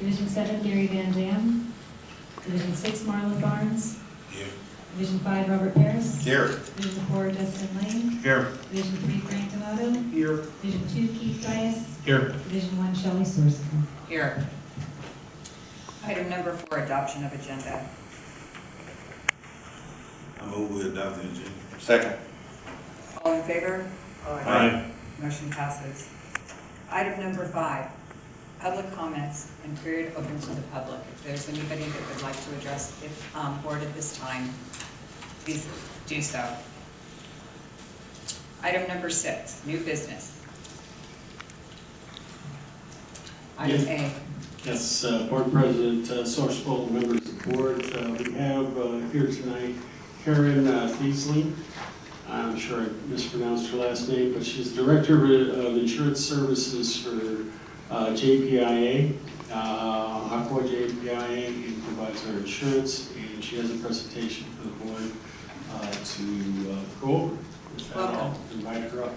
Division 7, Gary Van Dam. Division 6, Marlon Barnes. Here. Division 5, Robert Paris. Here. Division 4, Justin Lane. Here. Division 3, Frank Donato. Here. Division 2, Keith Dias. Here. Division 1, Shelley Sorsico. Here. Item number 4, adoption of agenda. I move we adopt the agenda. Second. All in favor? Aye. Motion passes. Item number 5, public comments and period open to the public. If there's anybody that would like to address the board at this time, please do so. Item number 6, new business. Item A. Yes, Board President Sorspool, members of the board, we have here tonight Karen Feasley. I'm sure I mispronounced her last name, but she's Director of Insurance Services for JPIA, Aqua JPIA, and provides our insurance, and she has a presentation for the board to go over. With that, I'll invite her up.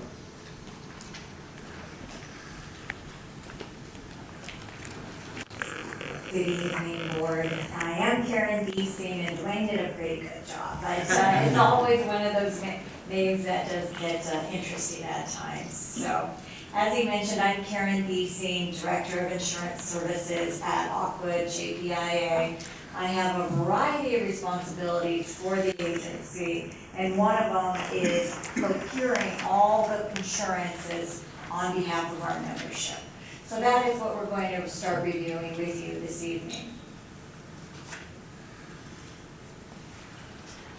Good evening, board. I am Karen Beesting, and Dwayne did a pretty good job. But it's always one of those names that does get interesting at times. So, as he mentioned, I'm Karen Beesting, Director of Insurance Services at Aqua JPIA. I have a variety of responsibilities for the agency, and one of them is procuring all the insurances on behalf of our membership. So that is what we're going to start reviewing with you this evening.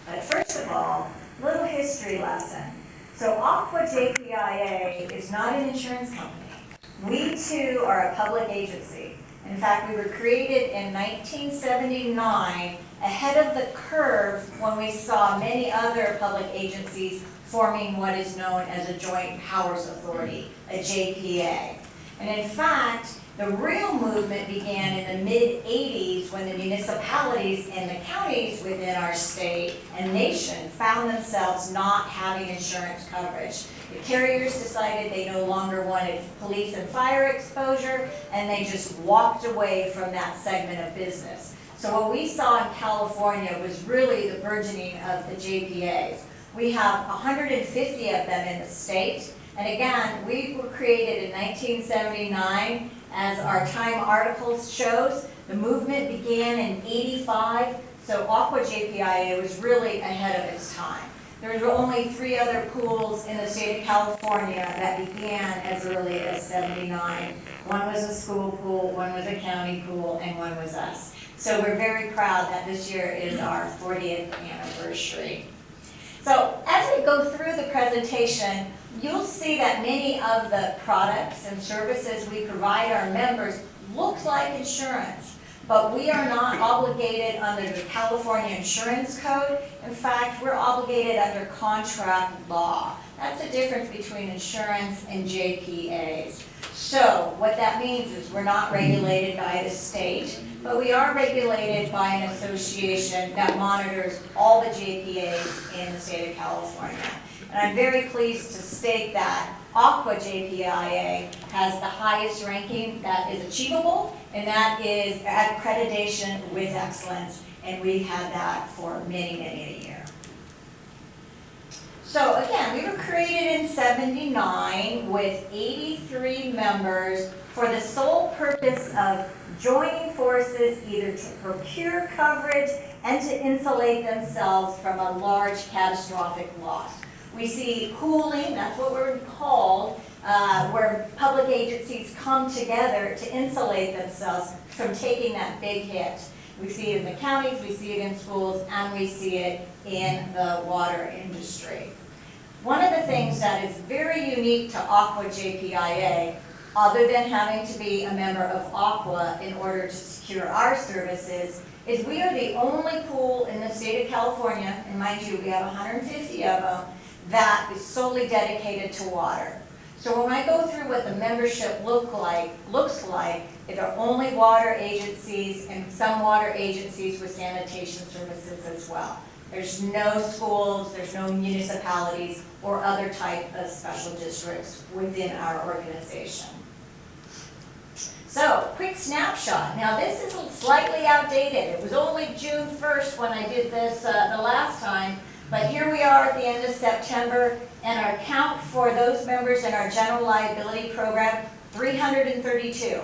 But first of all, a little history lesson. So Aqua JPIA is not an insurance company. We too are a public agency. In fact, we were created in 1979 ahead of the curve when we saw many other public agencies forming what is known as a Joint Powers Authority, a JPA. And in fact, the real movement began in the mid-'80s when the municipalities and the counties within our state and nation found themselves not having insurance coverage. The carriers decided they no longer wanted police and fire exposure, and they just walked away from that segment of business. So what we saw in California was really the burgeoning of the JPAs. We have 150 of them in the state. And again, we were created in 1979, as our Time articles shows. The movement began in '85, so Aqua JPIA was really ahead of its time. There were only 3 other pools in the state of California that began as early as '79. One was a school pool, one was a county pool, and one was us. So we're very proud that this year is our 40th anniversary. So as we go through the presentation, you'll see that many of the products and services we provide our members look like insurance, but we are not obligated under the California Insurance Code. In fact, we're obligated under contract law. That's the difference between insurance and JPAs. So what that means is we're not regulated by the state, but we are regulated by an association that monitors all the JPAs in the state of California. And I'm very pleased to state that Aqua JPIA has the highest ranking that is achievable, and that is accreditation with excellence, and we've had that for many, many a year. So again, we were created in '79 with 83 members for the sole purpose of joining forces either to procure coverage and to insulate themselves from a large catastrophic loss. We see pooling, that's what we're called, where public agencies come together to insulate themselves from taking that big hit. We see it in the counties, we see it in schools, and we see it in the water industry. One of the things that is very unique to Aqua JPIA, other than having to be a member of Aqua in order to secure our services, is we are the only pool in the state of California, and mind you, we have 150 of them, that is solely dedicated to water. So when I go through what the membership looks like, there are only water agencies and some water agencies with sanitation services as well. There's no schools, there's no municipalities or other type of special districts within our organization. So, quick snapshot. Now, this is slightly outdated. It was only June 1st when I did this the last time, but here we are at the end of September, and our count for those members in our general liability program, 332.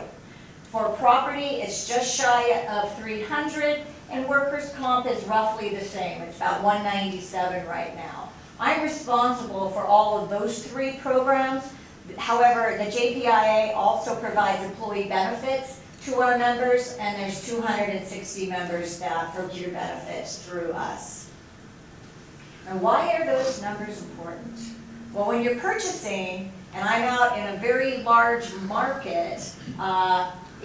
For property, it's just shy of 300, and workers' comp is roughly the same. It's about 197 right now. I'm responsible for all of those three programs. However, the JPIA also provides employee benefits to our members, and there's 260 members that procure benefits through us. Now, why are those numbers important? Well, when you're purchasing, and I'm out in a very large market,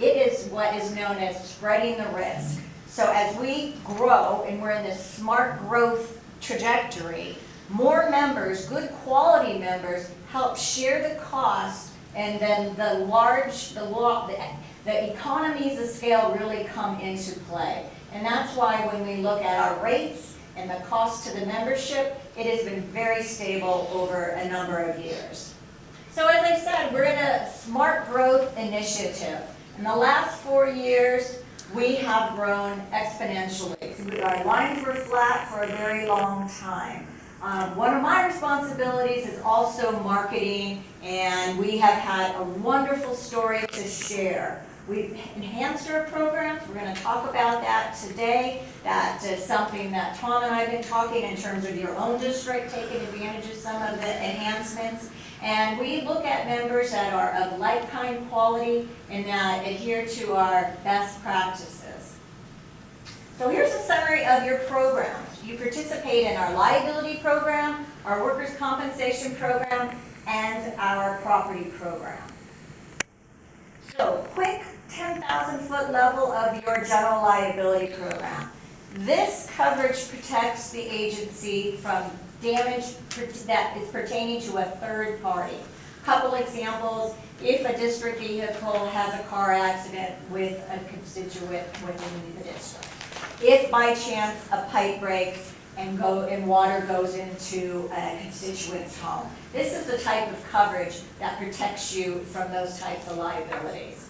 it is what is known as spreading the risk. So as we grow, and we're in this smart growth trajectory, more members, good quality members, help share the cost, and then the economies of scale really come into play. And that's why when we look at our rates and the cost to the membership, it has been very stable over a number of years. So as I said, we're in a smart growth initiative. In the last 4 years, we have grown exponentially. Our lines were flat for a very long time. One of my responsibilities is also marketing, and we have had a wonderful story to share. We've enhanced our programs. We're going to talk about that today. That is something that Tom and I have been talking in terms of your own district, taking advantage of some of the enhancements. And we look at members that are of like-kind quality and that adhere to our best practices. So here's a summary of your programs. You participate in our liability program, our workers' compensation program, and our property program. So, quick 10,000-foot level of your general liability program. This coverage protects the agency from damage that is pertaining to a third party. Couple examples: if a district vehicle has a car accident with a constituent within the district. If by chance a pipe breaks and water goes into a constituent's home. This is the type of coverage that protects you from those types of liabilities.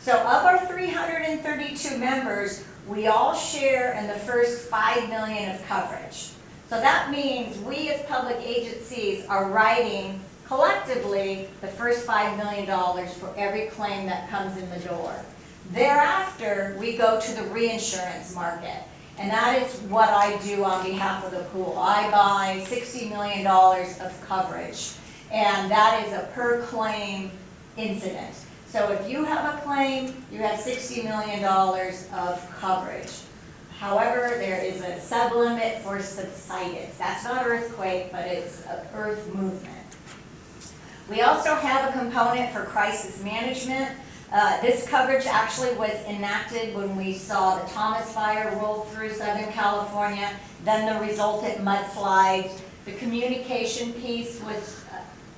So of our 332 members, we all share in the first $5 million of coverage. So that means we as public agencies are writing collectively the first $5 million for every claim that comes in the door. Thereafter, we go to the reinsurance market, and that is what I do on behalf of the pool. I buy $60 million of coverage, and that is a per claim incident. So if you have a claim, you have $60 million of coverage. However, there is a sublimit for subsidence. That's not earthquake, but it's earth movement. We also have a component for crisis management. This coverage actually was enacted when we saw the Thomas Fire roll through Southern California, then the resultant mudslides. The communication piece was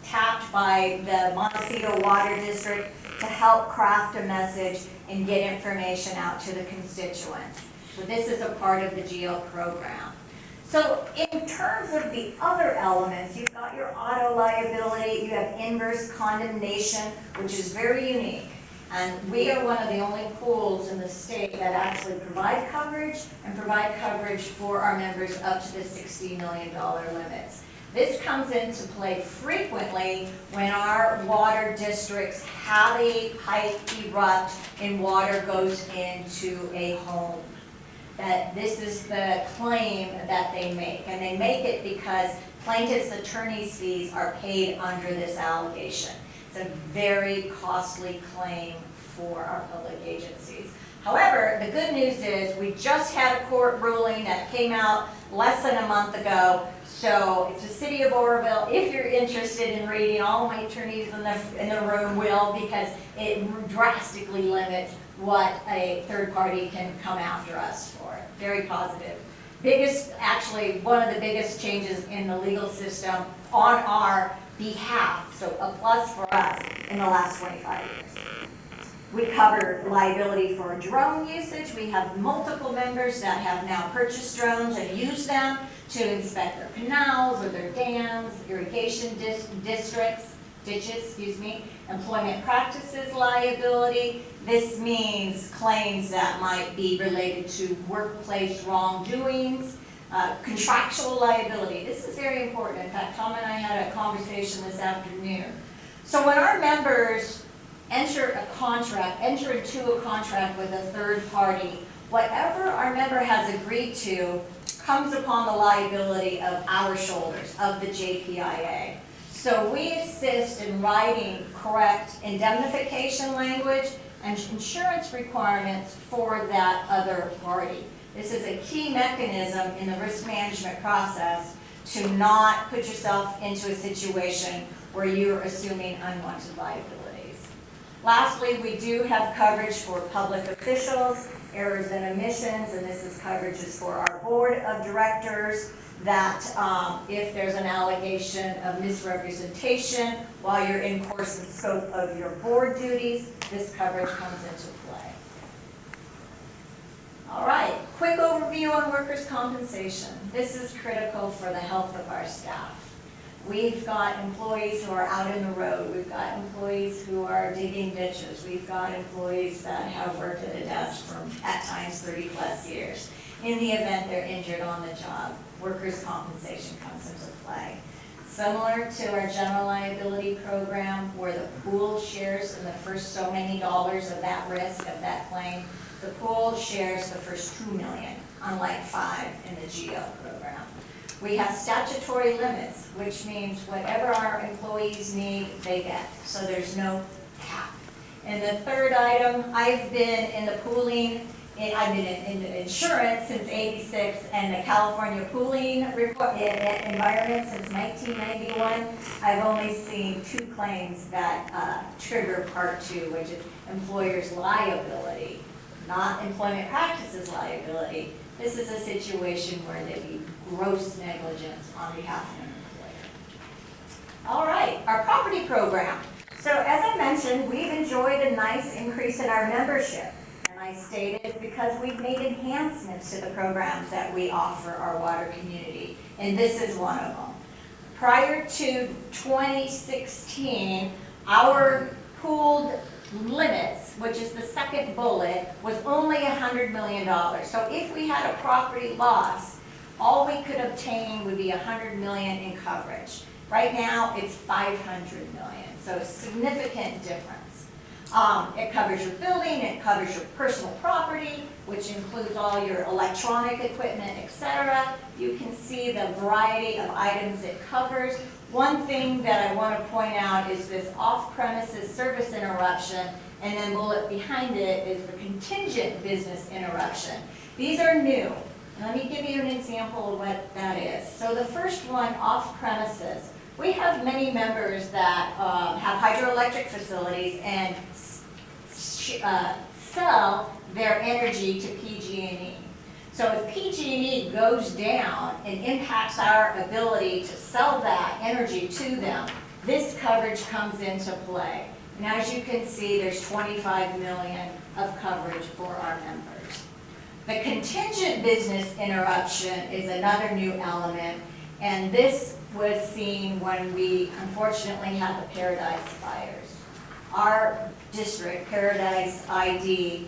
tapped by the Montecito Water District to help craft a message and get information out to the constituents. So this is a part of the GL program. So in terms of the other elements, you've got your auto liability, you have inverse condemnation, which is very unique. And we are one of the only pools in the state that actually provide coverage and provide coverage for our members up to the $60 million limits. This comes into play frequently when our water districts have a pipe erupt and water goes into a home. That this is the claim that they make, and they make it because plaintiff's attorney's fees are paid under this allegation. It's a very costly claim for our public agencies. However, the good news is we just had a court ruling that came out less than a month ago. So if the city of Oroville, if you're interested in reading, all my attorneys in the room will, because it drastically limits what a third party can come after us for. Very positive. Actually, one of the biggest changes in the legal system on our behalf, so a plus for us in the last 25 years. We cover liability for drone usage. We have multiple members that have now purchased drones and use them to inspect their canals or their dams, irrigation ditches, Employment practices liability, this means claims that might be related to workplace wrongdoings. Contractual liability, this is very important. In fact, Tom and I had a conversation this afternoon. So when our members enter into a contract with a third party, whatever our member has agreed to comes upon the liability of our shoulders, of the JPIA. So we assist in writing correct indemnification language and insurance requirements for that other party. This is a key mechanism in the risk management process to not put yourself into a situation where you're assuming unwanted liabilities. Lastly, we do have coverage for public officials, errors and omissions, and this is coverages for our board of directors, that if there's an allegation of misrepresentation while you're in course and scope of your board duties, this coverage comes into play. All right, quick overview on workers' compensation. This is critical for the health of our staff. We've got employees who are out in the road. We've got employees who are digging ditches. We've got employees that have worked at a desk for, at times, 30+ years. In the event they're injured on the job, workers' compensation comes into play. Similar to our general liability program, where the pool shares in the first so many dollars of that risk, of that claim, the pool shares the first $2 million, unlike 5 in the GL program. We have statutory limits, which means whatever our employees need, they get. So there's no cap. And the third item, I've been in the pooling, I've been in insurance since '86 and the California pooling environment since 1991. I've only seen 2 claims that trigger Part 2, which is employer's liability, not employment practices liability. This is a situation where there'd be gross negligence on behalf of an employer. All right, our property program. So as I mentioned, we've enjoyed a nice increase in our membership. And I stated because we've made enhancements to the programs that we offer our water community. And this is one of them. Prior to 2016, our pooled limits, which is the second bullet, was only $100 million. So if we had a property loss, all we could obtain would be $100 million in coverage. Right now, it's $500 million, so a significant difference. It covers your building, it covers your personal property, which includes all your electronic equipment, etc. You can see the variety of items it covers. One thing that I want to point out is this off-premises service interruption, and then bullet behind it is the contingent business interruption. These are new. Let me give you an example of what that is. So the first one, off-premises. We have many members that have hydroelectric facilities and sell their energy to PG&E. So if PG&E goes down and impacts our ability to sell that energy to them, this coverage comes into play. And as you can see, there's $25 million of coverage for our members. The contingent business interruption is another new element, and this was seen when we unfortunately had the Paradise fires. Our district, Paradise ID,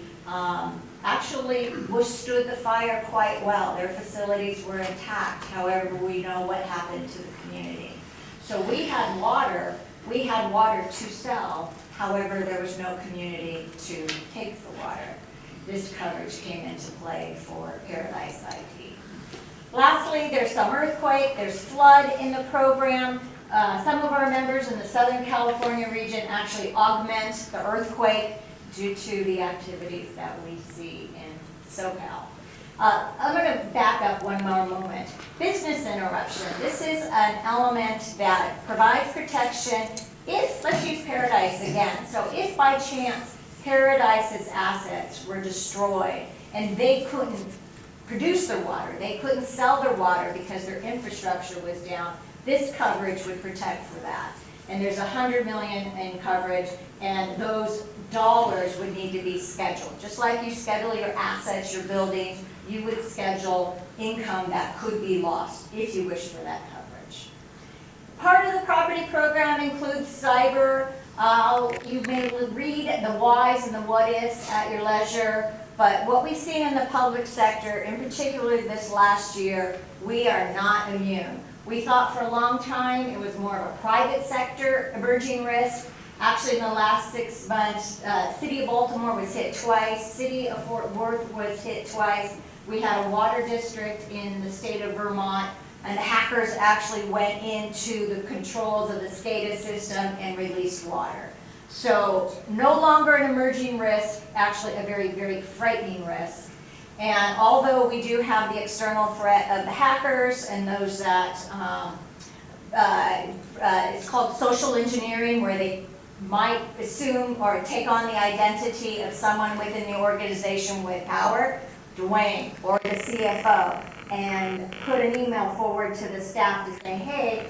actually withstood the fire quite well. Their facilities were intact. However, we know what happened to the community. So we had water to sell. However, there was no community to take the water. This coverage came into play for Paradise ID. Lastly, there's some earthquake, there's flood in the program. Some of our members in the Southern California region actually augment the earthquake due to the activities that we see in SoCal. I'm going to back up one more moment. Business interruption. This is an element that provides protection if, let's use Paradise again. So if by chance Paradise's assets were destroyed and they couldn't produce their water, they couldn't sell their water because their infrastructure was down, this coverage would protect for that. And there's $100 million in coverage, and those dollars would need to be scheduled. Just like you schedule your assets, your buildings, you would schedule income that could be lost if you wish for that coverage. Part of the property program includes cyber. You may read the whys and the what ifs at your leisure, but what we've seen in the public sector, in particular this last year, we are not immune. We thought for a long time it was more of a private sector emerging risk. Actually, in the last 6 months, City of Baltimore was hit twice, City of Fort Worth was hit twice. We had a water district in the state of Vermont, and the hackers actually went into the controls of the SCADA system and released water. So no longer an emerging risk, actually a very, very frightening risk. And although we do have the external threat of the hackers and those that, it's called social engineering, where they might assume or take on the identity of someone within the organization with power, Dwayne or the CFO, and put an email forward to the staff to say, hey,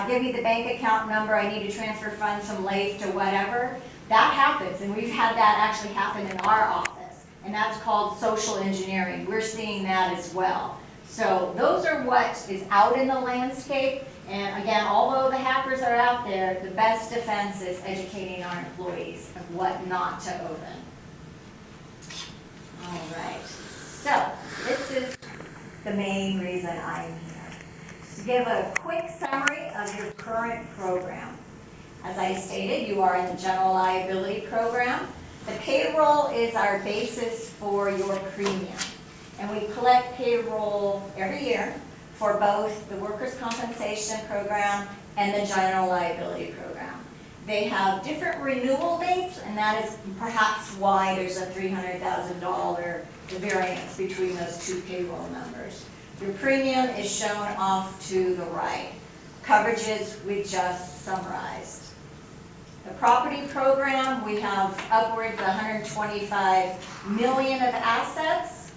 give me the bank account number, I need to transfer funds from LAIF to whatever. That happens, and we've had that actually happen in our office, and that's called social engineering. We're seeing that as well. So those are what is out in the landscape, and again, although the hackers are out there, the best defense is educating our employees of what not to open. All right, so this is the main reason I'm here. To give a quick summary of your current program. As I stated, you are in the general liability program. The payroll is our basis for your premium. And we collect payroll every year for both the workers' compensation program and the general liability program. They have different renewal dates, and that is perhaps why there's a $300,000 variance between those two payroll numbers. Your premium is shown off to the right. Coverages we just summarized. The property program, we have upwards of $125 million of assets.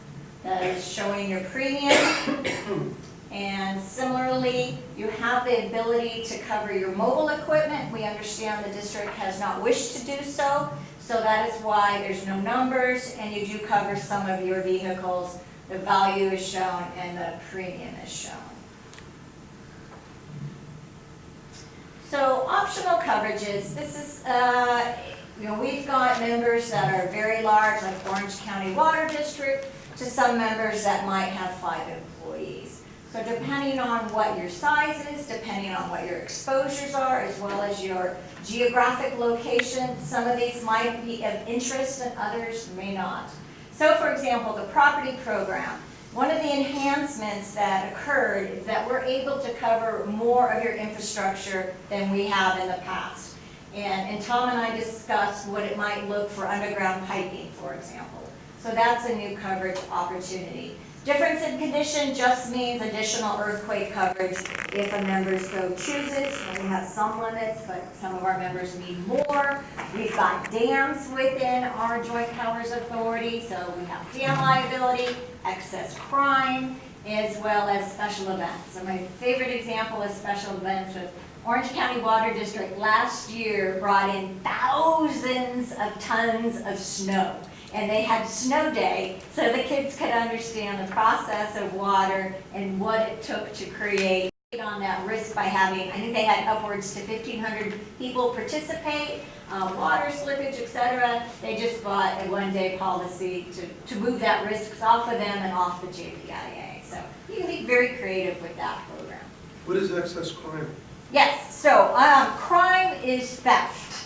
That is showing your premium. And similarly, you have the ability to cover your mobile equipment. We understand the district has not wished to do so, so that is why there's no numbers, and you do cover some of your vehicles. The value is shown and the premium is shown. So optional coverages, this is, we've got members that are very large, like Orange County Water District, to some members that might have 5 employees. So depending on what your size is, depending on what your exposures are, as well as your geographic location, some of these might be of interest and others may not. So for example, the property program, one of the enhancements that occurred is that we're able to cover more of your infrastructure than we have in the past. And Tom and I discussed what it might look for underground piping, for example. So that's a new coverage opportunity. Difference in condition just means additional earthquake coverage if a member so chooses. We have some limits, but some of our members need more. We've got dams within our joint powers authority, so we have dam liability, excess crime, as well as special events. So my favorite example is special events with Orange County Water District last year brought in thousands of tons of snow. And they had snow day so the kids could understand the process of water and what it took to create on that risk by having, I think they had upwards to 1,500 people participate, water slippage, etc. They just bought a one-day policy to move that risk off of them and off the JPIA. So you can be very creative with that program. What is excess crime? Yes, so crime is theft.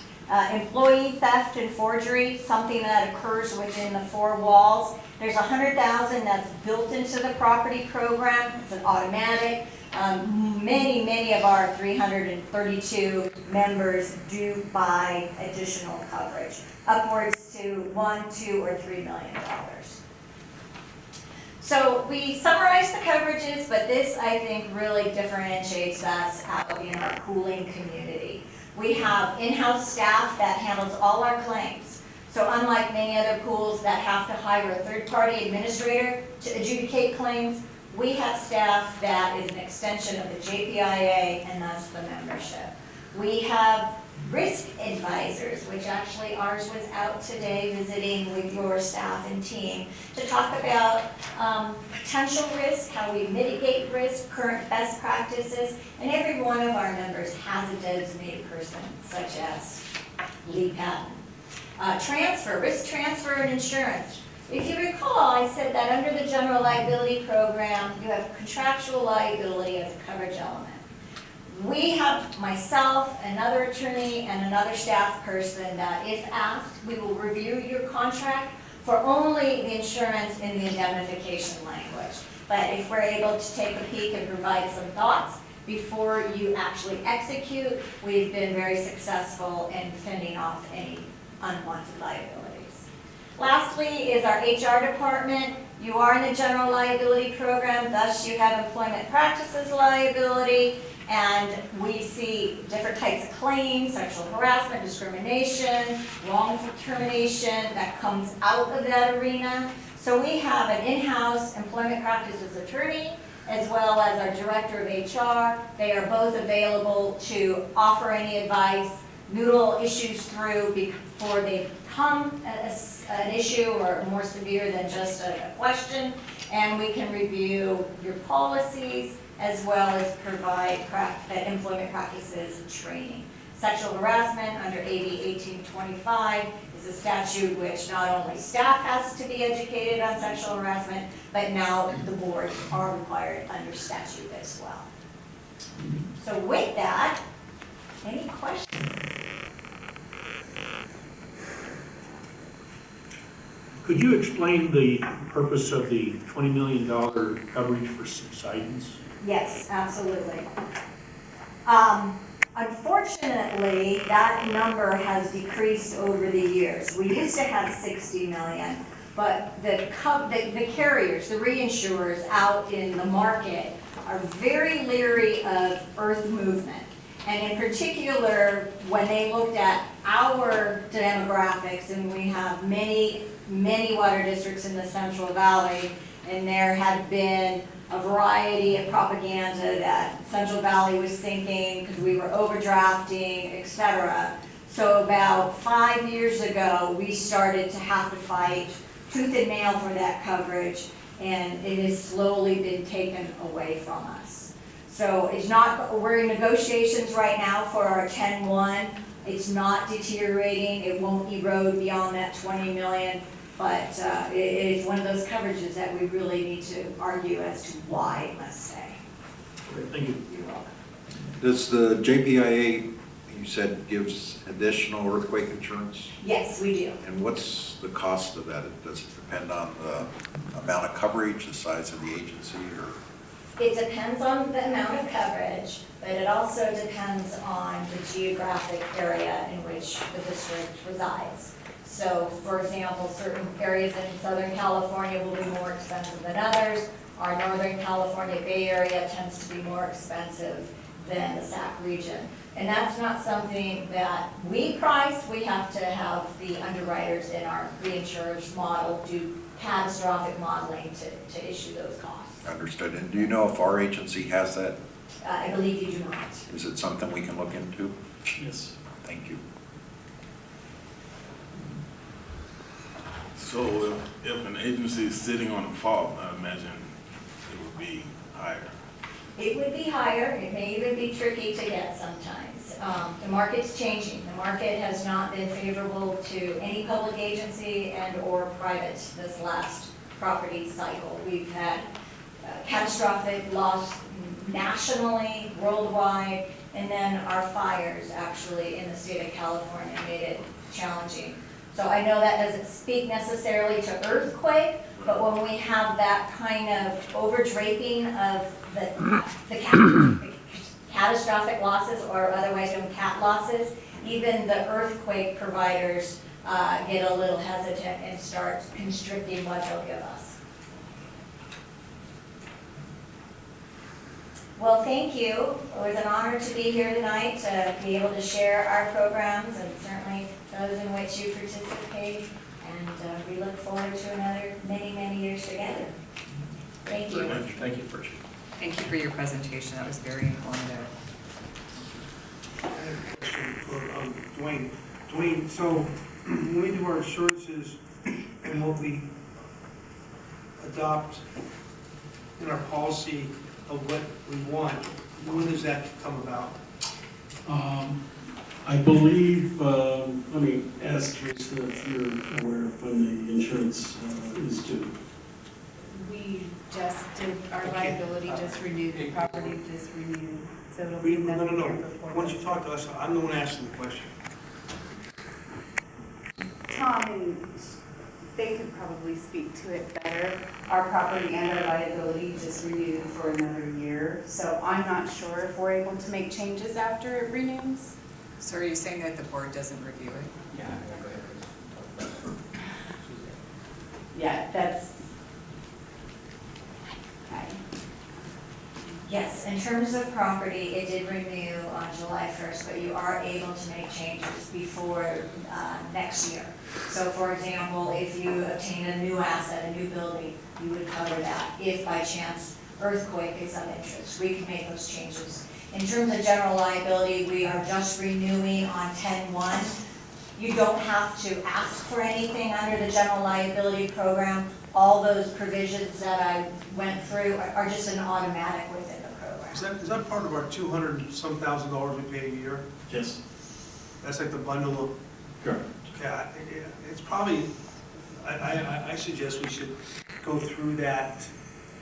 Employee theft and forgery, something that occurs within the 4 walls. There's $100,000 that's built into the property program. It's an automatic. Many of our 332 members do buy additional coverage, upwards to $1, $2, or $3 million. So we summarized the coverages, but this I think really differentiates us out in our pooling community. We have in-house staff that handles all our claims. So unlike many other pools that have to hire a third-party administrator to adjudicate claims, we have staff that is an extension of the JPIA and thus the membership. We have risk advisors, which actually ours was out today visiting with your staff and team to talk about potential risk, how we mitigate risk, current best practices, and every one of our members has a designated person, such as Lee Patton. Risk transfer and insurance. If you recall, I said that under the general liability program, you have contractual liability as a coverage element. We have myself, another attorney, and another staff person that if asked, we will review your contract for only the insurance in the indemnification language. But if we're able to take a peek and provide some thoughts before you actually execute, we've been very successful in fending off any unwanted liabilities. Lastly is our HR department. You are in the general liability program, thus you have employment practices liability, and we see different types of claims, sexual harassment, discrimination, wrongful termination that comes out of that arena. So we have an in-house employment practices attorney as well as our director of HR. They are both available to offer any advice, noodle issues through before they become an issue or more severe than just a question. And we can review your policies as well as provide employment practices training. Sexual harassment under AB 1825 is a statute which not only staff has to be educated on sexual harassment, but now the boards are required under statute as well. So with that, any questions? Could you explain the purpose of the $20 million coverage for subsidence? Yes, absolutely. Unfortunately, that number has decreased over the years. We used to have 60 million, but the carriers, the reinsurers out in the market are very leery of earth movement. And in particular, when they looked at our demographics, and we have many water districts in the Central Valley, and there had been a variety of propaganda that Central Valley was sinking because we were overdrafting, etc. So about 5 years ago, we started to have to fight tooth and nail for that coverage, and it has slowly been taken away from us. So it's not, we're in negotiations right now for our 10-1. It's not deteriorating. It won't erode beyond that 20 million. But it is one of those coverages that we really need to argue as to why it must stay. Okay, thank you. You're welcome. Does the JPIA, you said, gives additional earthquake insurance? Yes, we do. And what's the cost of that? Does it depend on the amount of coverage, the size of the agency, or? It depends on the amount of coverage, but it also depends on the geographic area in which the district resides. So, for example, certain areas in Southern California will be more expensive than others. Our Northern California Bay Area tends to be more expensive than the SAC region. And that's not something that we price. We have to have the underwriters in our reinsurers model do catastrophic modeling to issue those costs. Understood. And do you know if our agency has that? I believe you do not. Is it something we can look into? Yes. Thank you. So if an agency is sitting on a fault, I imagine it would be higher. It would be higher. It may even be tricky to get sometimes. The market's changing. The market has not been favorable to any public agency and or private this last property cycle. We've had catastrophic loss nationally, worldwide, and then our fires actually in the state of California made it challenging. So I know that doesn't speak necessarily to earthquake, but when we have that kind of overdraping of the catastrophic losses, or otherwise known cat losses, even the earthquake providers get a little hesitant and start constricting what they'll give us. Well, thank you. It was an honor to be here tonight to be able to share our programs and certainly those in which you participate. And we look forward to another many years together. Thank you. Thank you, First. Thank you for your presentation. That was very informative. I have a question for Dwayne. Dwayne, so when we do our insurances and what we adopt in our policy of what we want, when does that come about? I believe, let me ask Teresa if you're aware of when the insurance is due. We just did, our Okay. liability just renewed, the property just renewed, so it'll be No, another no, year no. before. Once you talk to us, I'm the one asking the question. Tom, and they could probably speak to it better. Our property and our liability just renewed for another year, so I'm not sure if we're able to make changes after it renews. So are you saying that the board doesn't review it? Yeah, that's. Okay. Yes, in terms of property, it did renew on July 1st, but you are able to make changes before next year. So for example, if you obtain a new asset, a new building, you would cover that. If by chance earthquake is of interest, we can make those changes. In terms of general liability, we are just renewing on 10/1. You don't have to ask for anything under the general liability program. All those provisions that I went through are just an automatic within the program. Is that part of our $200-some thousand we pay a year? Yes. That's like the bundle of, Correct. yeah, it's probably, I suggest we should go through that.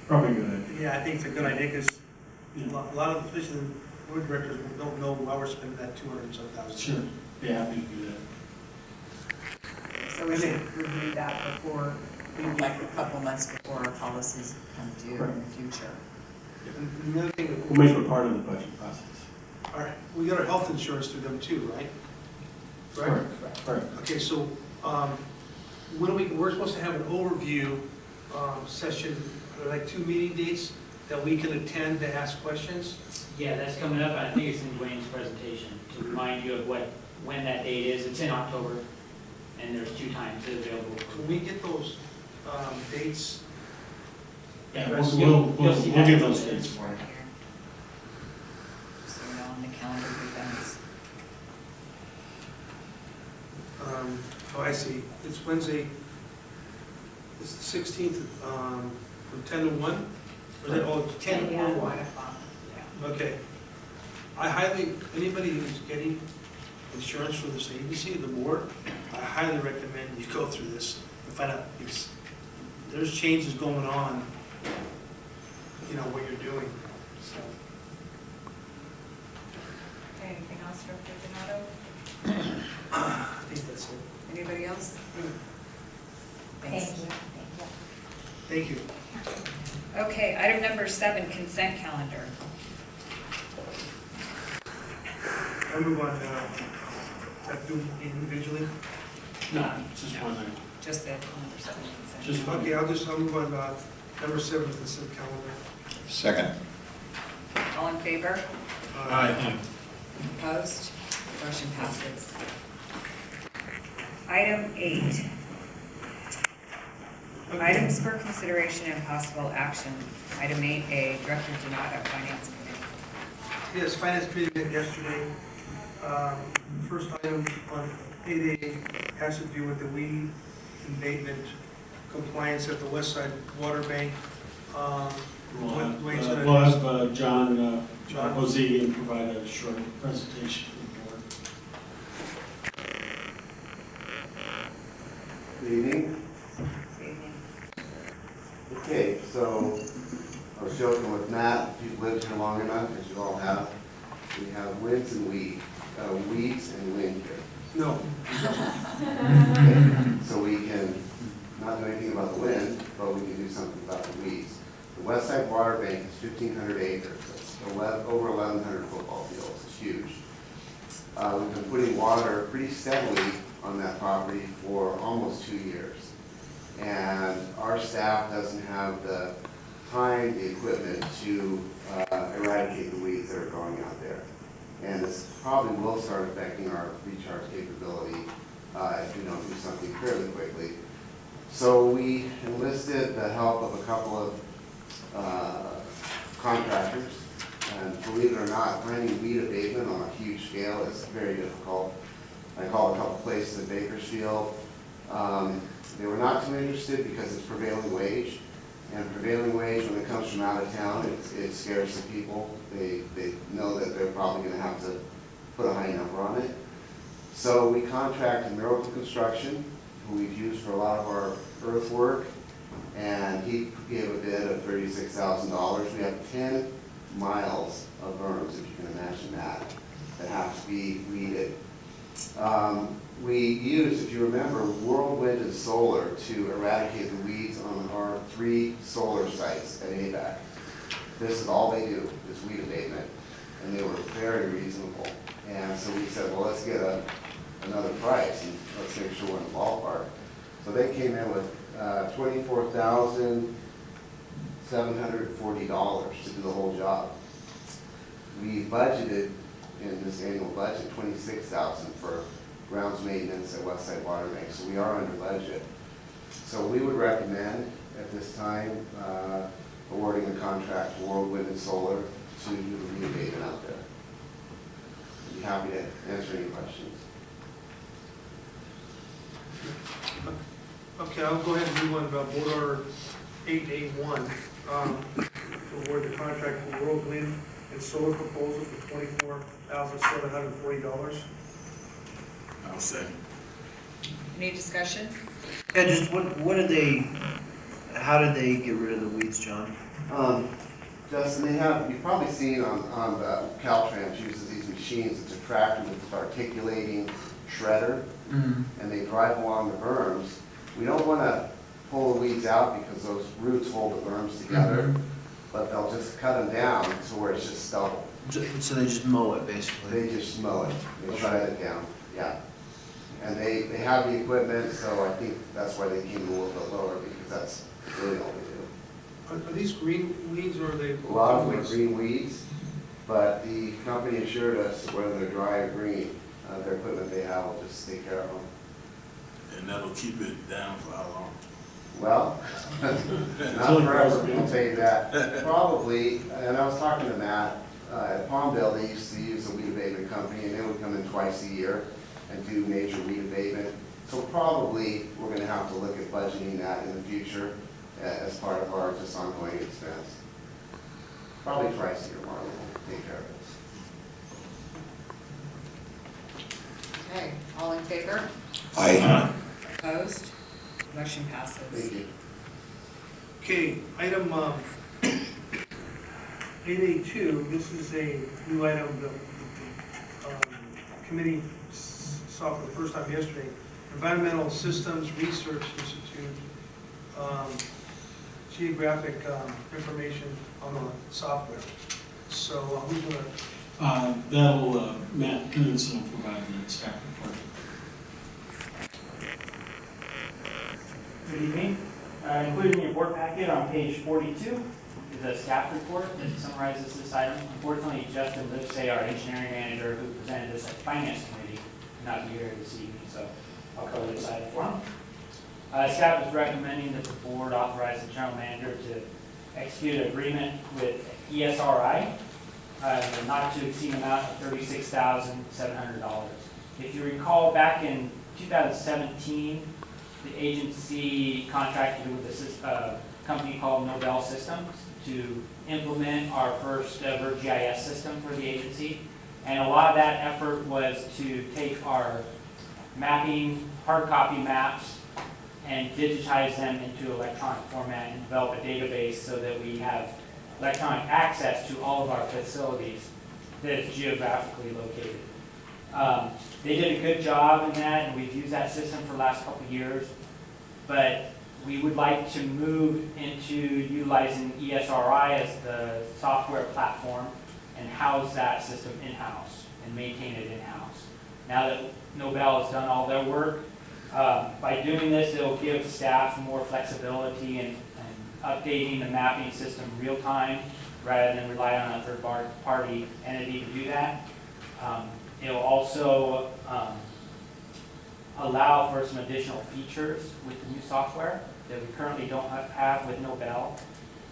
Probably a good idea. Yeah, I think it's a good idea, because Yeah. a lot of, especially the board directors don't know why we're spending that $200-some thousand. Sure, be happy to do that. So we should review that before, like a couple months before our policies come due in the future. And the other thing, We'll make it part of the budget process. all right, we got our health insurance through them too, right? Correct. Okay, so, we're supposed to have an overview, session, like 2 meeting dates that we can attend to ask questions. Yeah, that's coming up. I think it's in Dwayne's presentation to remind you of when that date is. It's in October, and there's 2 times available. Can we get those, dates? Yeah, We'll you'll see that. get those dates for you. So we're on the calendar of events. Oh, I see, it's Wednesday, it's the 16th, from 10 to 1? Or is it, oh, 10 to 1? Okay. I highly, anybody who's getting insurance for this agency, the board, I highly recommend you go through this and find out, because there's changes going on, you know, what you're doing, so. Okay, anything else for Donato? I think that's it. Anybody else? Thank Thanks. you. Thank you. Okay, item number 7, consent calendar. I'll move on, do individually. No, just one thing. Just the number 7 consent. Just one. Okay, I'll move on, number 7, consent calendar. Second. All in favor? Aye. Opposed? Motion passes. Item 8. Items for consideration and possible action. Item 8A, Director Donato, Finance Committee. Yes, Finance Committee met yesterday. First item on 8A has to do with the weed abatement compliance at the West Side Water Bank. Dwayne's gonna- We'll have John John. Bozigian provide a short presentation for the board. Good evening. Okay, so I was joking with Matt, if you've lived here long enough, as you all have, we have winds and weeds and wind here. No. Okay, so we can not do anything about the wind, but we can do something about the weeds. The West Side Water Bank is 1,500 acres. That's over 1,100 football fields. It's huge. We've been putting water pretty steadily on that property for almost 2 years. And our staff doesn't have the time, the equipment to eradicate the weeds that are growing out there. And this probably will start affecting our recharge capability if we don't do something fairly quickly. So we enlisted the help of a couple of contractors. And believe it or not, finding weed abatement on a huge scale is very difficult. I called a couple places in Bakersfield. They were not too interested because it's prevailing wage. And prevailing wage, when it comes from out of town, it scares the people. They know that they're probably going to have to put a high number on it. So we contracted Miracle Construction, who we've used for a lot of our earthwork, and he gave a bid of $36,000. We have 10 miles of berms, if you can imagine that have to be weeded. We used, if you remember, Whirlwind and Solar to eradicate the weeds on our 3 solar sites at AVEK. This is all they do, is weed abatement, and they were very reasonable. And so we said, well, let's get another price, and let's make sure we're in the ballpark. So they came in with $24,740 to do the whole job. We budgeted in this annual budget $26,000 for grounds maintenance at Westside Water Bank, so we are under budget. So we would recommend at this time awarding the contract to Whirlwind and Solar to do the weed abatement out there. I'd be happy to answer any questions. Okay, I'll go ahead and do one about Board Order 881, to award the contract for Whirlwind and Solar proposal for $24,740. I'll say. Any discussion? Yeah, just what did they, how did they get rid of the weeds, John? Justin, you've probably seen on the Caltrans uses these machines, it's a tractor with an articulating shredder, and they drive along the berms. We don't want to pull the weeds out because those roots hold the berms together, but they'll just cut them down to where it's just stubble. So they just mow it, basically? They just mow it, they shred it down, yeah. And they have the equipment, so I think that's why they came a little bit lower, because that's really all they do. Are these green weeds or are they? A lot of them are green weeds, but the company assured us whether they're dry or green, their equipment they have will just take care of them. And that'll keep it down for how long? Well, not forever, I'll tell you that. Probably, and I was talking to Matt, at Palmdale, they used to use a weed abatement company, and they would come in twice a year and do major weed abatement. So probably, we're gonna have to look at budgeting that in the future as part of our just ongoing expense. Probably twice a year, Marlon will take care of it. Okay, all in favor? Aye. Opposed? Motion passes. Thank you. Okay, item 882, this is a new item the committee saw for the first time yesterday. Environmental Systems Research Institute, geographic information on the software. So who's going to? Matt Knudsen will provide the staff report. Good evening. Included in your board packet on page 42 is a staff report that summarizes this item. Unfortunately, Justin Lipsey, our engineering manager who presented this at Finance Committee, cannot be here this evening, so I'll cover this item for him. Staff is recommending that the board authorize the general manager to execute an agreement with ESRI, not to exceed an amount of $36,700. If you recall, back in 2017, the agency contracted with a company called Nobel Systems to implement our first ever GIS system for the agency. And a lot of that effort was to take our mapping, hard copy maps, and digitize them into electronic format and develop a database so that we have electronic access to all of our facilities that is geographically located. They did a good job in that, and we've used that system for the last couple of years, but we would like to move into utilizing ESRI as the software platform and house that system in-house and maintain it in-house. Now that Nobel has done all their work, by doing this, it will give staff more flexibility in updating the mapping system real time rather than rely on a third-party entity to do that. It will also allow for some additional features with the new software that we currently don't have with Nobel.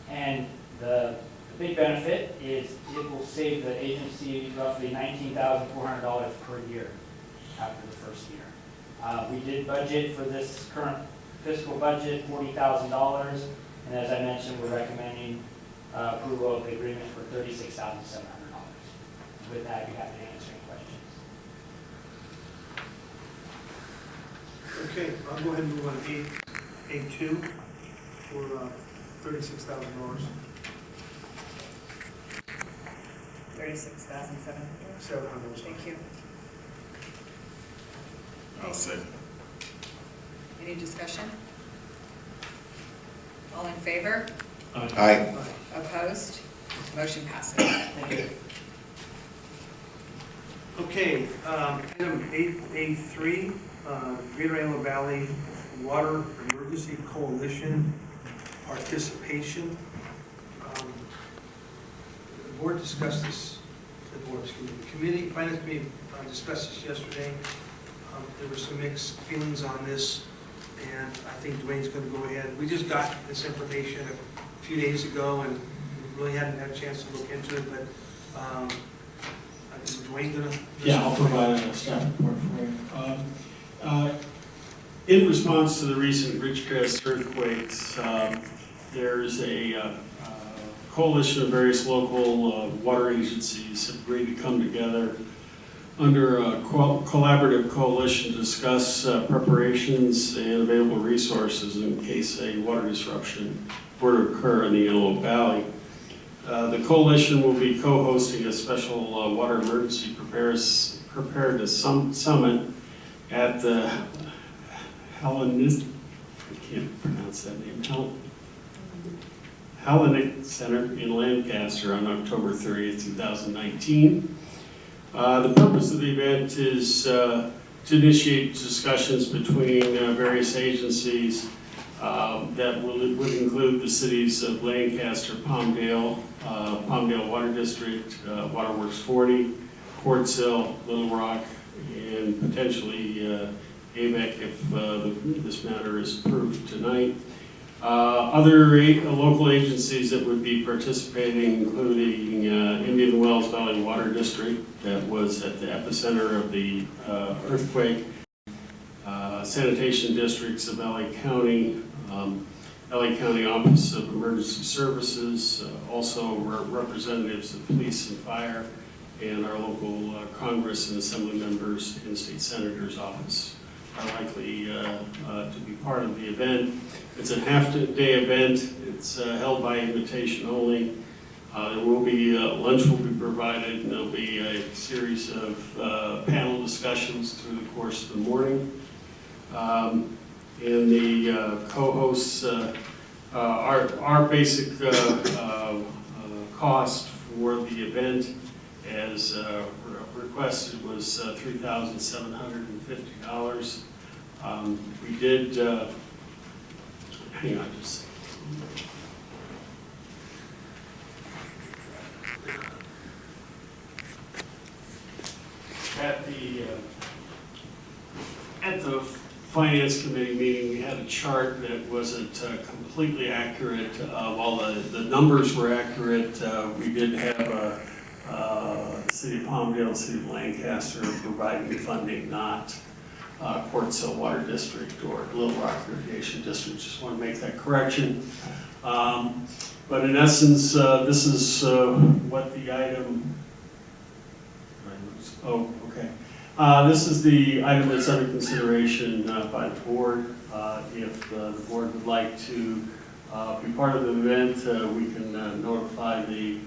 And the big benefit is it will save the agency roughly $19,400 per year after the first year. We did budget for this current fiscal budget $40,000, and as I mentioned, we're recommending approval of the agreement for $36,700. With that, you have to answer any questions. Okay, I'll go ahead and move on to A2 for $36,000. $36,700. $700. Thank you. I'll say. Any discussion? All in favor? Aye. Opposed? Motion passes. Thank you. Okay, item 8A3, Greater Antelope Valley Water Emergency Coalition participation. The board discussed this, the finance committee discussed this yesterday. There were some mixed feelings on this, and I think Dwayne's going to go ahead. We just got this information a few days ago, and we really hadn't had a chance to look into it, but is Dwayne going to? Yeah, I'll provide a staff report for you. In response to the recent Ridgecrest earthquakes, there's a coalition of various local water agencies have agreed to come together under a collaborative coalition to discuss preparations and available resources in case a water disruption were to occur in the Antelope Valley. The coalition will be co-hosting a special water emergency preparedness summit at the Hellenic Center in Lancaster on October 30th, 2019. The purpose of the event is to initiate discussions between various agencies that would include the cities of Lancaster, Palmdale, Palmdale Water District, Waterworks 40, Quartzville, Little Rock, and potentially AVEK if this matter is approved tonight. Other local agencies that would be participating, including Indian Wells Valley Water District, that was at the epicenter of the earthquake, sanitation districts of LA County, LA County Office of Emergency Services, also representatives of police and fire, and our local Congress and Assembly members and state senators' office are likely to be part of the event. It's a half-day event. It's held by invitation only. There will be lunch will be provided, and there'll be a series of panel discussions through the course of the morning. And the co-hosts, our basic cost for the event, as requested, was $3,750. We did, hang on just a second. At the Finance Committee meeting, we had a chart that wasn't completely accurate. While the numbers were accurate, we did have the City of Palmdale, City of Lancaster providing funding, not Quartzville Water District or Little Rock Irrigation District. Just want to make that correction. But in essence, this is what the item. Oh, okay. This is the item that's under consideration by the board. If the board would like to be part of the event, we can notify the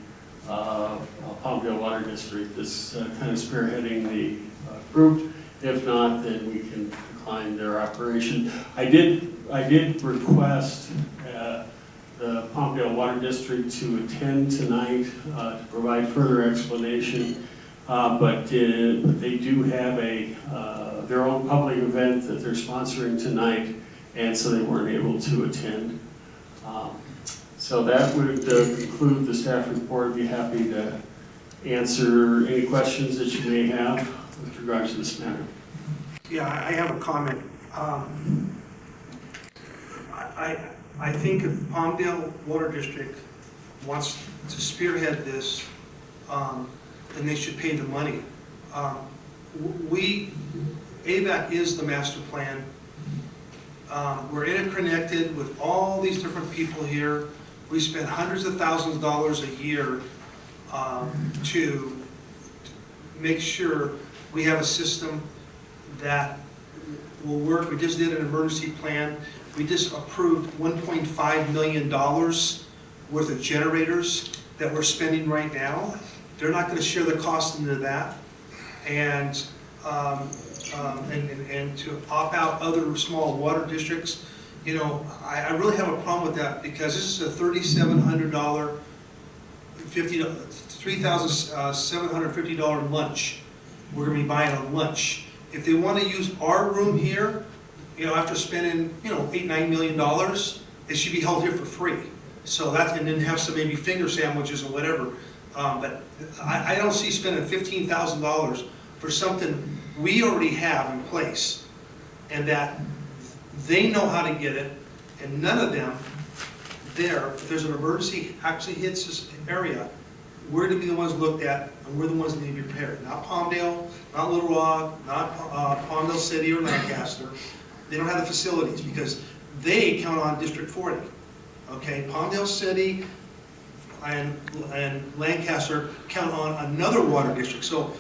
Palmdale Water District that's kind of spearheading the group. If not, then we can decline their operation. I did request the Palmdale Water District to attend tonight to provide further explanation. But they do have their own public event that they're sponsoring tonight, and so they weren't able to attend. So that would conclude the staff report. I'd be happy to answer any questions that you may have with regards to this matter. Yeah, I have a comment. I think if Palmdale Water District wants to spearhead this, then they should pay the money. AVEK is the master plan. We're interconnected with all these different people here. We spend hundreds of thousands of dollars a year to make sure we have a system that will work. We just did an emergency plan. We just approved $1.5 million worth of generators that we're spending right now. They're not going to share the cost into that. And to opt out other small water districts, you know, I really have a problem with that because this is a $3,750 lunch. We're going to be buying a lunch. If they want to use our room here, you know, after spending, you know, $8-9 million, it should be held here for free. So that, and then have some maybe finger sandwiches or whatever. But I don't see spending $15,000 for something we already have in place, and that they know how to get it, and none of them there, if there's an emergency actually hits this area, we're to be the ones looked at, and we're the ones that need to be prepared. Not Palmdale, not Little Rock, not Palmdale City or Lancaster. They don't have the facilities because they count on District 40. Okay, Palmdale City and Lancaster count on another water district. So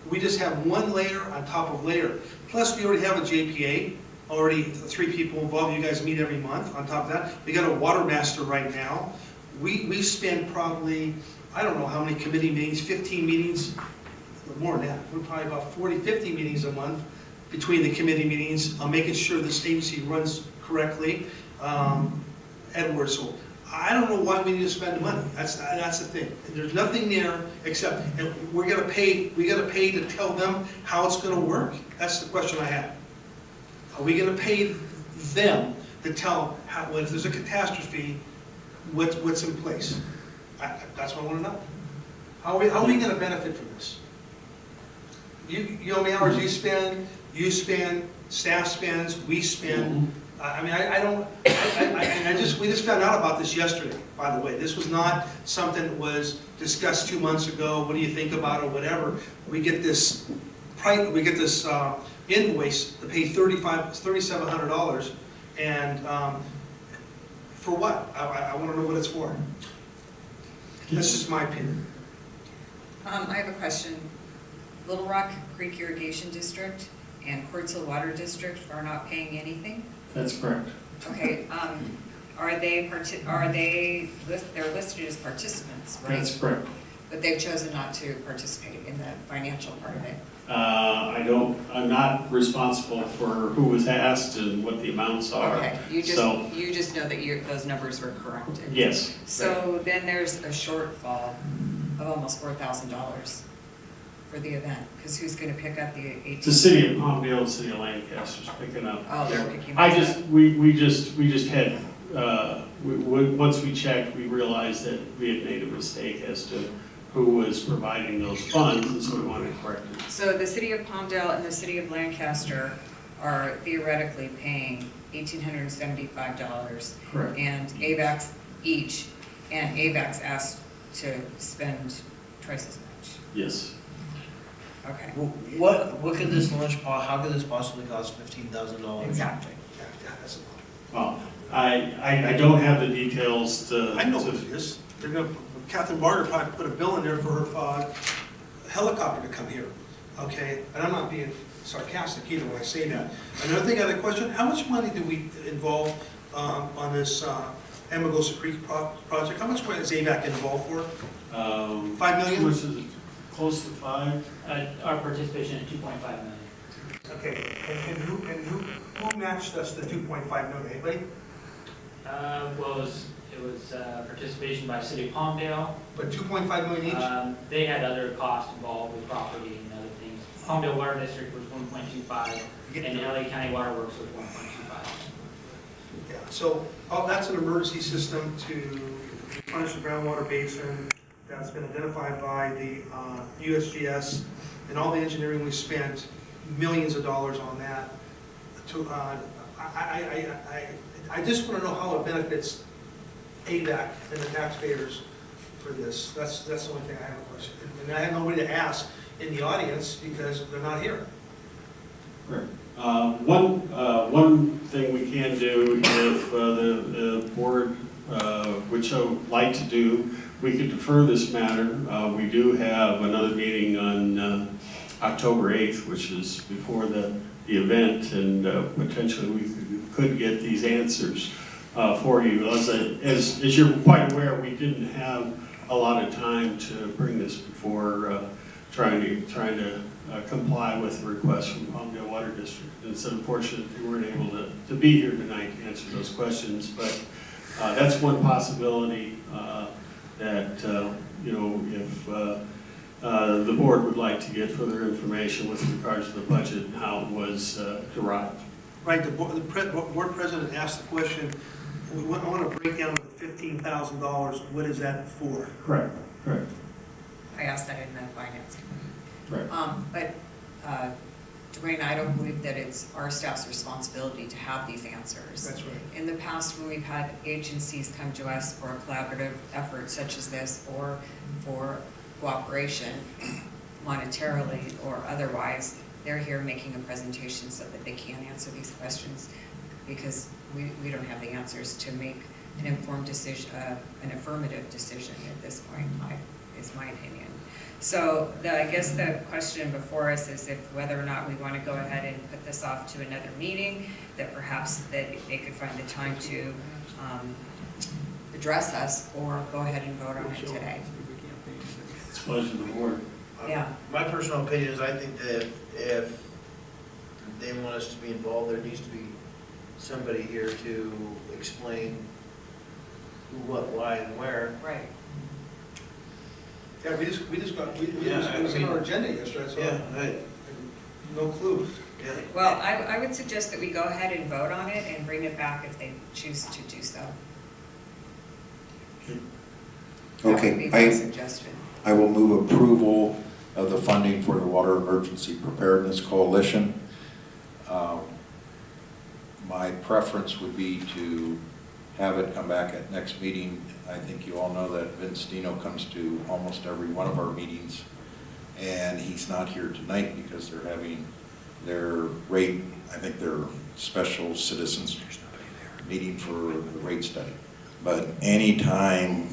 we just have one layer on top of layer. Plus we already have a JPA, already 3 people involved. You guys meet every month. On top of that, we got a water master right now. We spend probably, I don't know how many committee meetings, 15 meetings, more than that. We're probably about 40, 50 meetings a month between the committee meetings, making sure this agency runs correctly. Edward, so I don't know why we need to spend the money. That's the thing. There's nothing there except, and we gotta pay to tell them how it's gonna work. That's the question I have. Are we gonna pay them to tell how, if there's a catastrophe, what's in place? That's what I want to know. How are we going to benefit from this? You know how many hours you spend, staff spends, we spend. I mean, we just found out about this yesterday, by the way. This was not something that was discussed 2 months ago. What do you think about it, or whatever. We get this invoice to pay $3,700, and for what? I want to know what it's for. That's just my opinion. I have a question. Little Rock Creek Irrigation District and Quartz Hill Water District are not paying anything? That's correct. Okay, they're listed as participants, right? That's correct. But they've chosen not to participate in the financial part of it. I'm not responsible for who was asked and what the amounts are. Okay, you just know that those numbers were corrected. Yes. So then there's a shortfall of almost $4,000 for the event, because who's going to pick up the 18? The city of Palmdale and city of Lancaster's picking up. Oh, they're picking up. We just had, once we checked, we realized that we had made a mistake as to who was providing those funds, and so we wanted to correct it. So the city of Palmdale and the city of Lancaster are theoretically paying $1,875. Correct. And AVEK's each, and AVEK's asked to spend twice as much. Yes. Okay. Well, what could this lunch, how could this possibly cost $15,000? Exactly. Yeah, that's a Well, I don't have the details to. I know what it is. They're going to, Catherine Barter probably put a bill in there for her helicopter to come here. Okay, and I'm not being sarcastic either when I say that. Another thing, I had a question. How much money do we involve on this Amagosa Creek project? How much money is AVEK involved for? $5 million? Which is close to 5. Our participation is $2.5 million. Okay, and who matched us the $2.5 million? Anybody? Well, it was participation by City of Palmdale. But $2.5 million each? They had other costs involved with property and other things. Palmdale Water District was 1.25, and LA County Water Works was 1.25. Yeah, so that's an emergency system to replenish the groundwater basin that's been identified by the USGS, and all the engineering we spent, millions of dollars on that. I just want to know how it benefits AVEK and the taxpayers for this. That's the only thing I have a question. And I have nobody to ask in the audience because they're not here. Right. One thing we can do if the board, which I would like to do, we could defer this matter. We do have another meeting on October 8th, which is before the the event, and potentially we could get these answers for you. As you're quite aware, we didn't have a lot of time to bring this before trying to comply with the request from Palmdale Water District. And it's unfortunate we weren't able to be here tonight to answer those questions, but that's one possibility that, you know, if the board would like to get further information with regards to the budget and how it was derived. Right, the board president asked the question, I want to break down the $15,000, what is that for? Correct, correct. I asked that in the finance committee. Right. But Dwayne, I don't believe that it's our staff's responsibility to have these answers. That's right. In the past, when we've had agencies come to us for a collaborative effort such as this, or for cooperation monetarily or otherwise, they're here making a presentation so that they can answer these questions, because we don't have the answers to make an informed decision, an affirmative decision at this point, is my opinion. So I guess the question before us is if whether or not we want to go ahead and put this off to another meeting, that perhaps that they could find the time to address us, or go ahead and vote on it today. It's a pleasure to the board. Yeah. My personal opinion is I think that if they want us to be involved, there needs to be somebody here to explain who, what, why, and where. Right. Yeah, it Yeah, was in our agenda yesterday, so Yeah, right. no clue. Yeah. Well, I would suggest that we go ahead and vote on it and bring it back if they choose to do so. That would be my suggestion. I will move approval of the funding for the Water Emergency Preparedness Coalition. My preference would be to have it come back at next meeting. I think you all know that Vince Dino comes to almost every one of our meetings, and he's not here tonight because they're having their rate, I think their special citizens meeting for the rate study. But anytime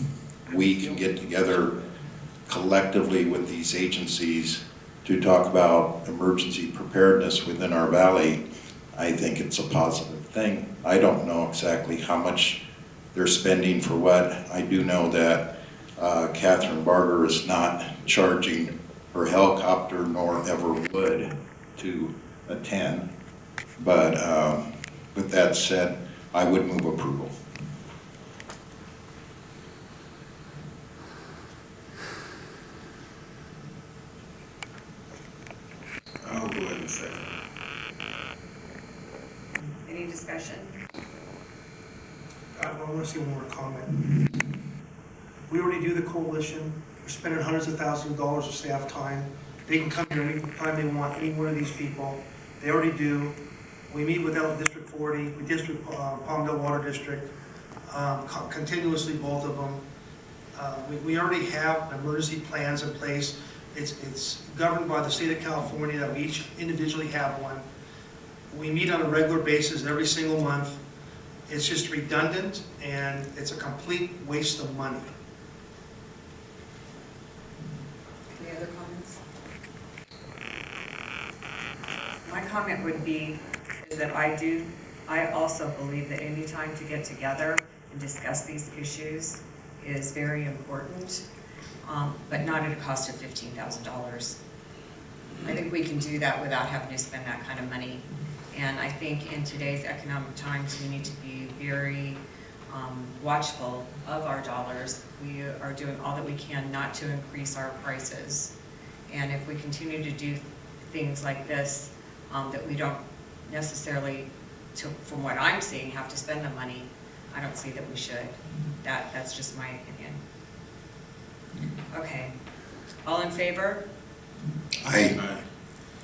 we can get together collectively with these agencies to talk about emergency preparedness within our valley, I think it's a positive thing. I don't know exactly how much they're spending for what. I do know that Catherine Barger is not charging her helicopter, nor ever would, to attend. But with that said, I would move approval. I'll go ahead and say it. Any discussion? I want to see one more comment. We already do the coalition. We're spending hundreds of thousands of dollars of staff time. They can come here any time they want, any one of these people. They already do. We meet with District 40, with District Palmdale Water District, continuously, both of them. We already have emergency plans in place. It's governed by the state of California that we each individually have one. We meet on a regular basis every single month. It's just redundant, and it's a complete waste of money. Any other comments? My comment would be is that I also believe that any time to get together and discuss these issues is very important, but not at a cost of $15,000. I think we can do that without having to spend that kind of money. And I think in today's economic times, we need to be very watchful of our dollars. We are doing all that we can not to increase our prices. And if we continue to do things like this, that we don't necessarily, from what I'm seeing, have to spend the money, I don't see that we should. That's just my opinion. Okay. All in favor? Aye.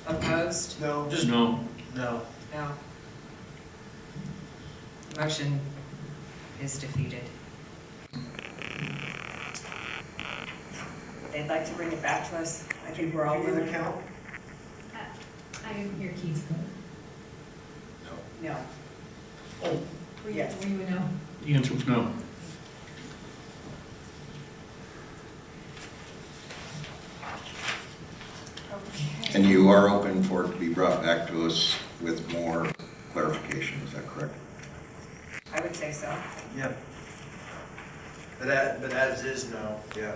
Opposed? No, Just no. No. No. Motion is defeated. They'd like to bring it back to us. I think we're all Do you going need to to count? I didn't hear Keith's vote. No. Oh, Yes. Were you a no? The answer was no. Okay. And you are open for it to be brought back to us with more clarification, is that correct? I would say so. Yeah. But as is, no, yeah.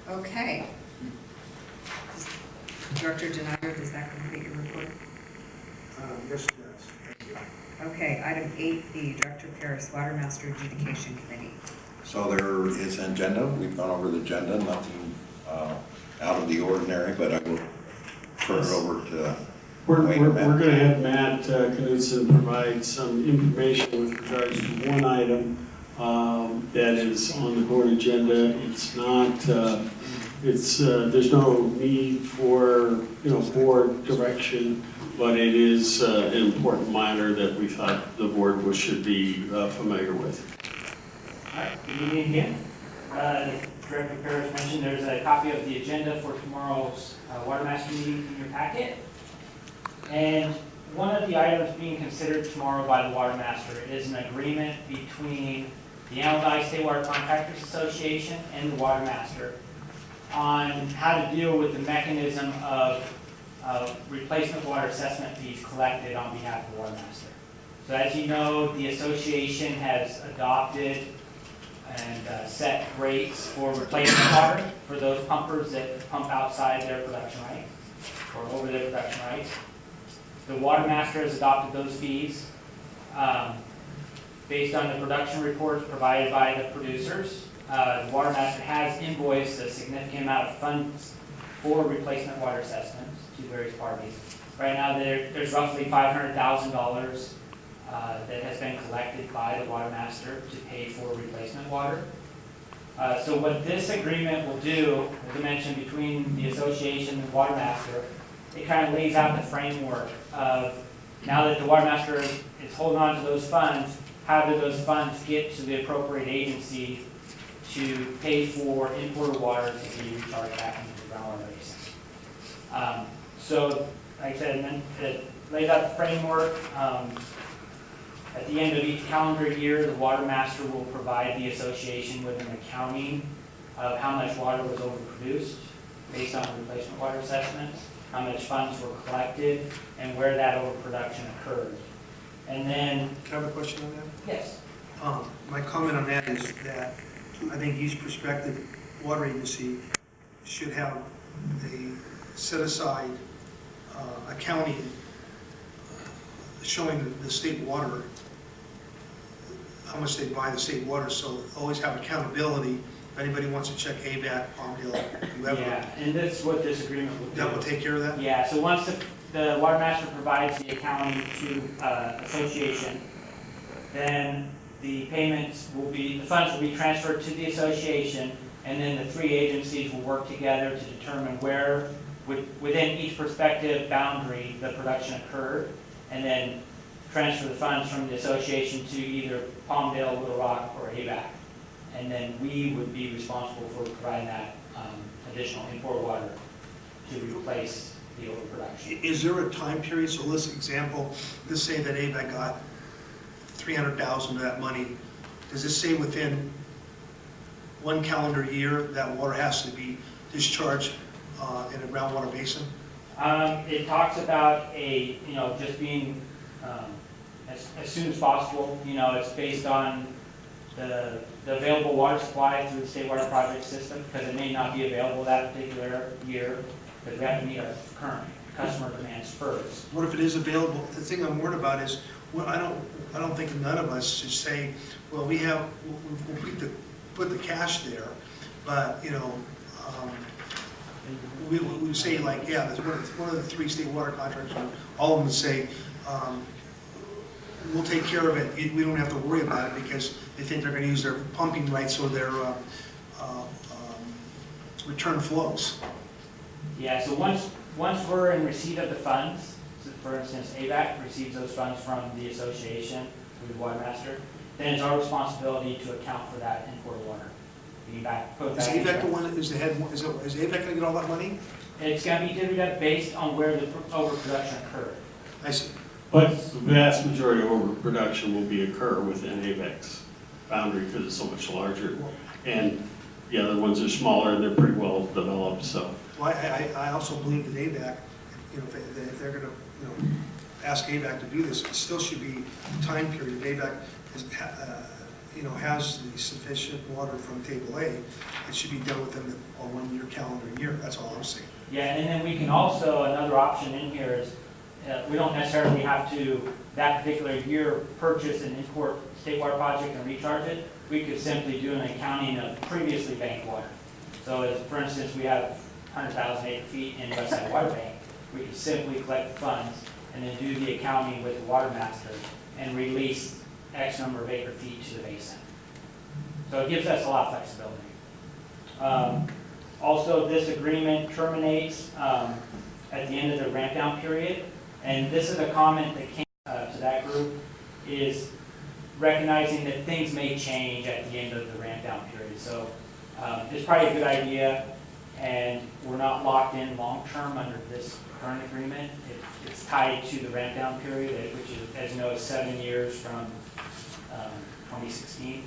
Okay. Director Denario, does that complete your report? Yes, it does. Thank you. Okay, item 8B, Director Paris, Water Master Adjudication Committee. So there is an agenda, we've gone over the agenda, nothing out of the ordinary, but I will turn it over to We're Wayne and Matt. going to have Matt Knudsen provide some information with regards to one item that is on the board agenda. It's not, there's no need for, board direction, but it is an important matter that we thought the board should be familiar with. All right, good evening again. Director Paris mentioned there's a copy of the agenda for tomorrow's Water Master meeting in your packet. And one of the items being considered tomorrow by the Water Master is an agreement between the Antelope State Water Contractors Association and the Water Master on how to deal with the mechanism of replacement water assessment fees collected on behalf of the Water Master. So as you know, the association has adopted and set rates for replacement water for those pumpers that pump outside their production rights or over their production rights. The Water Master has adopted those fees based on the production reports provided by the producers. The Water Master has invoiced a significant amount of funds for replacement water assessments to various parties. Right now, there's roughly $500,000 that has been collected by the Water Master to pay for replacement water. So what this agreement will do, as I mentioned, between the association and the Water Master, it kind of lays out the framework of, now that the Water Master is holding on to those funds, how do those funds get to the appropriate agency to pay for imported water to be recharged back into the groundwater basin. So, like I said, it lays out the framework. At the end of each calendar year, the Water Master will provide the association with an accounting of how much water was overproduced based on replacement water assessments, how much funds were collected, and where that overproduction occurred. And then... Can I have a question on that? Yes. My comment on that is that I think each prospective water agency should have a set-aside accounting showing the state water, how much they buy the state water, so always have accountability. If anybody wants to check AVEK, Palmdale, whoever. Yeah, and that's what this agreement will do. That will take care of that? Yeah, so once the Water Master provides the accounting to association, then the payments will be, the funds will be transferred to the association, and then the three agencies will work together to determine where, within each prospective boundary, the production occurred, and then transfer the funds from the association to either Palmdale, Little Rock, or AVEK. And then we would be responsible for providing that additional import water to replace the overproduction. Is there a time period? So let's say that AVEK got $300,000 of that money. Does it say within one calendar year that water has to be discharged in a groundwater basin? It talks about just being as soon as possible. It's based on the available water supply through the state water project system, because it may not be available that particular year, because we have to meet our current customer demands first. What if it is available? The thing I'm worried about is, well, I don't think none of us should say, well, we'll put the cash there, but we say like, yeah, there's one of the three state water contractors, all of them say, we'll take care of it. We don't have to worry about it because they think they're going to use their pumping rights or their return flows. Yeah, so once we're in receipt of the funds, so for instance, AVEK receives those funds from the association through the Water Master, then it's our responsibility to account for that imported water. Is AVEK the one that is the head? Is AVEK going to get all that money? It's going to be divvied up based on where the overproduction occurred. I see. But the vast majority of overproduction will occur within AVEK's boundary because it's so much larger. And the other ones are smaller and they're pretty well developed, so. Well, I also believe that AVEK, you know, if they're gonna, you know, ask AVEK to do this, it still should be a time period. AVEK is, you know, has the sufficient water from table A, it should be done within a 1 year calendar year. That's all I'm saying. Yeah, and then we can also, another option in here is, we don't necessarily have to, that particular year, purchase and import state water project and recharge it. We could simply do an accounting of previously banked water. So as, for instance, we have 100,000 acre feet in Westside Water Bank. We could simply collect the funds and then do the accounting with the water master and release X number of acre feet to the basin. So it gives us a lot of flexibility. Also, this agreement terminates at the end of the ramp down period. And this is a comment that came to that group, is recognizing that things may change at the end of the ramp down period. So it's probably a good idea, and we're not locked in long-term under this current agreement. It's tied to the ramp down period, which is, as you know, is 7 years from 2016.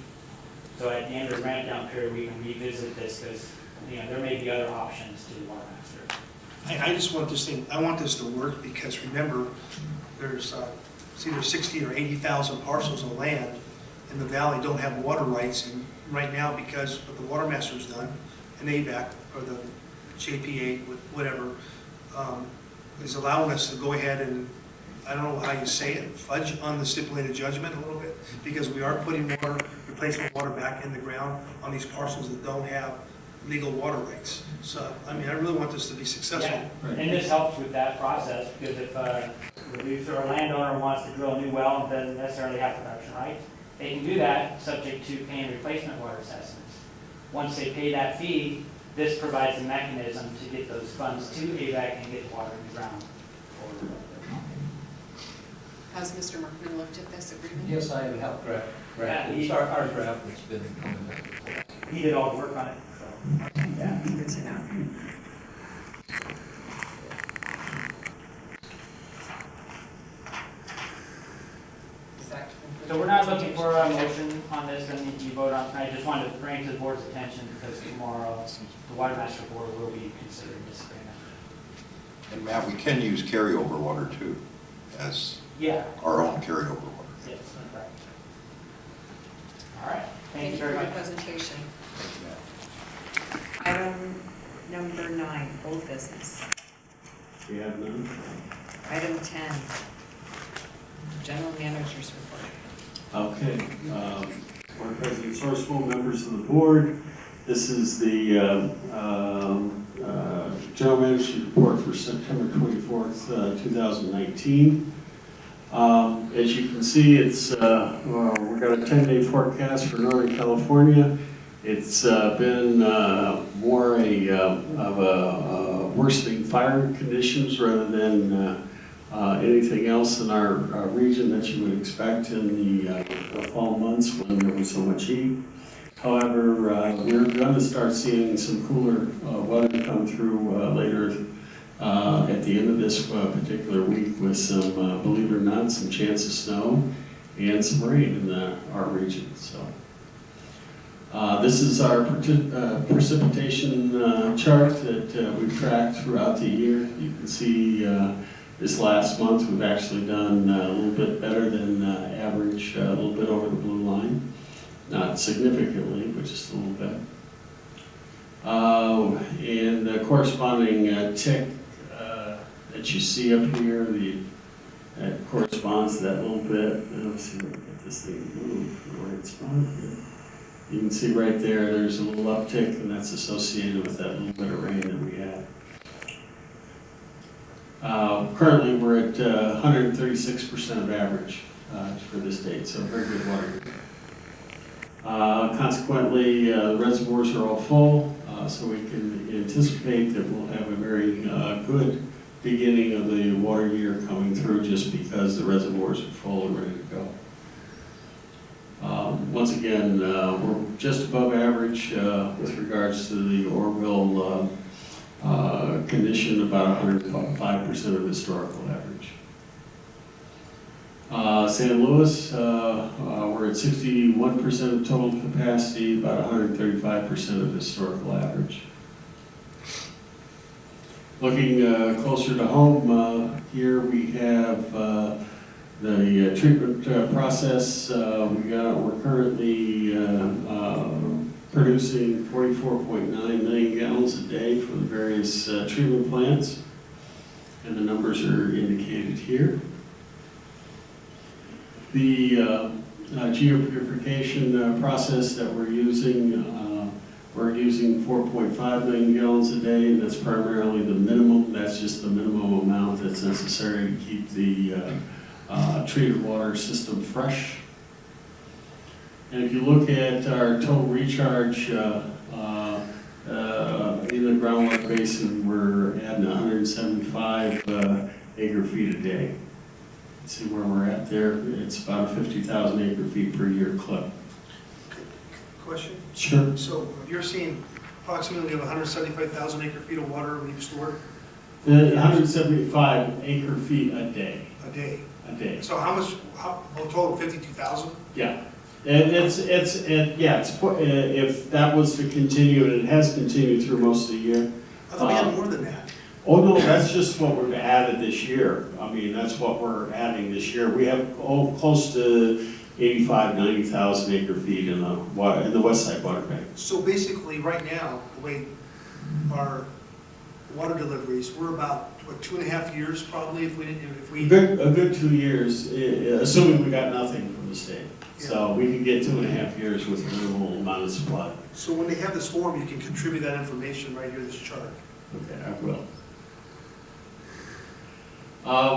So at the end of the ramp down period, we can revisit this because, you know, there may be other options to the water master. I just want this thing, I want this to work because remember, there's it's either 60 or 80,000 parcels of land in the valley don't have water rights, and right now, because what the water master's done, and AVEK or the JPA, whatever, is allowing us to go ahead and, I don't know how you say it, fudge on the stipulated judgment a little bit, because we are putting water, replacement water back in the ground on these parcels that don't have legal water rights. So, I mean, I really want this to be successful. Yeah, and this helps with that process, because if a producer or landowner wants to drill a new well and doesn't necessarily have production rights, they can do that subject to paying replacement water assessments. Once they pay that fee, this provides a mechanism to get those funds to AVEK and get the water in the ground. Has Mr. Markman looked at this agreement? Yes, I have helped draft. It's our draft that's been coming back. He did all the work on it, so, yeah. Good to know. So we're not looking for a motion on this, and you vote on tonight. I just wanted to bring it to the board's attention because tomorrow the water master board will be considering this agreement. And Matt, we can use carryover water too, as our own carryover water. Yes, that's right. All right, Thank you for very your much. presentation. Item number 9, old business. We have none. Item 10, general manager's report. Okay, Board President Sourcewell, members of the board, this is the General Manager's report for September 24th, 2019. As you can see, it's we've got a 10-day forecast for Northern California. It's been more of a worsening fire conditions rather than anything else in our region that you would expect in the fall months when there was so much heat. However, we're going to start seeing some cooler weather come through later at the end of this particular week with some, believe it or not, some chance of snow and some rain in our region. So this is our precipitation chart that we've tracked throughout the year. You can see this last month we've actually done a little bit better than average, a little bit over the blue line. Not significantly, but just a little bit. And the corresponding tick that you see up here, that corresponds to that little bit. Let's see if we can get this thing to move to the right spot here. You can see right there, there's a little uptick, and that's associated with that little bit of rain that we had. Currently, we're at 136% of average for this date, so very good water here. Consequently, the reservoirs are all full, so we can anticipate that we'll have a very good beginning of the water year coming through just because the reservoirs are full and ready to go. Once again, we're just above average with regards to the Orville condition, about 105% of historical average. San Luis, we're at 61% of total capacity, about 135% of historical average. Looking closer to home, here we have the treatment process. We're currently producing 44.9 million gallons a day from the various treatment plants, and the numbers are indicated here. The geopurification process that we're using 4.5 million gallons a day, and that's primarily the minimum. That's just the minimum amount that's necessary to keep the treated water system fresh. And if you look at our total recharge in the groundwater basin, we're adding 175 acre feet a day. See where we're at there? It's about a 50,000 acre feet per year clip. Question? Sure. So you're seeing approximately 175,000 acre feet of water being stored? 175 acre feet a day. A day? A day. So how much, total 52,000? Yeah. And if that was to continue, and it has continued through most of the year. I thought we had more than that. Oh, no, that's just what we've added this year. I mean, that's what we're adding this year. We have close to 85, 90,000 acre feet in the west side water bank. So basically, right now, the way our water deliveries, we're about, what, 2.5 years probably if we A good 2 years, assuming we got nothing from the state. Yeah. So we can get 2.5 years with a minimal amount of supply. So when they have this form, you can contribute that information right here, this chart. Okay, I will.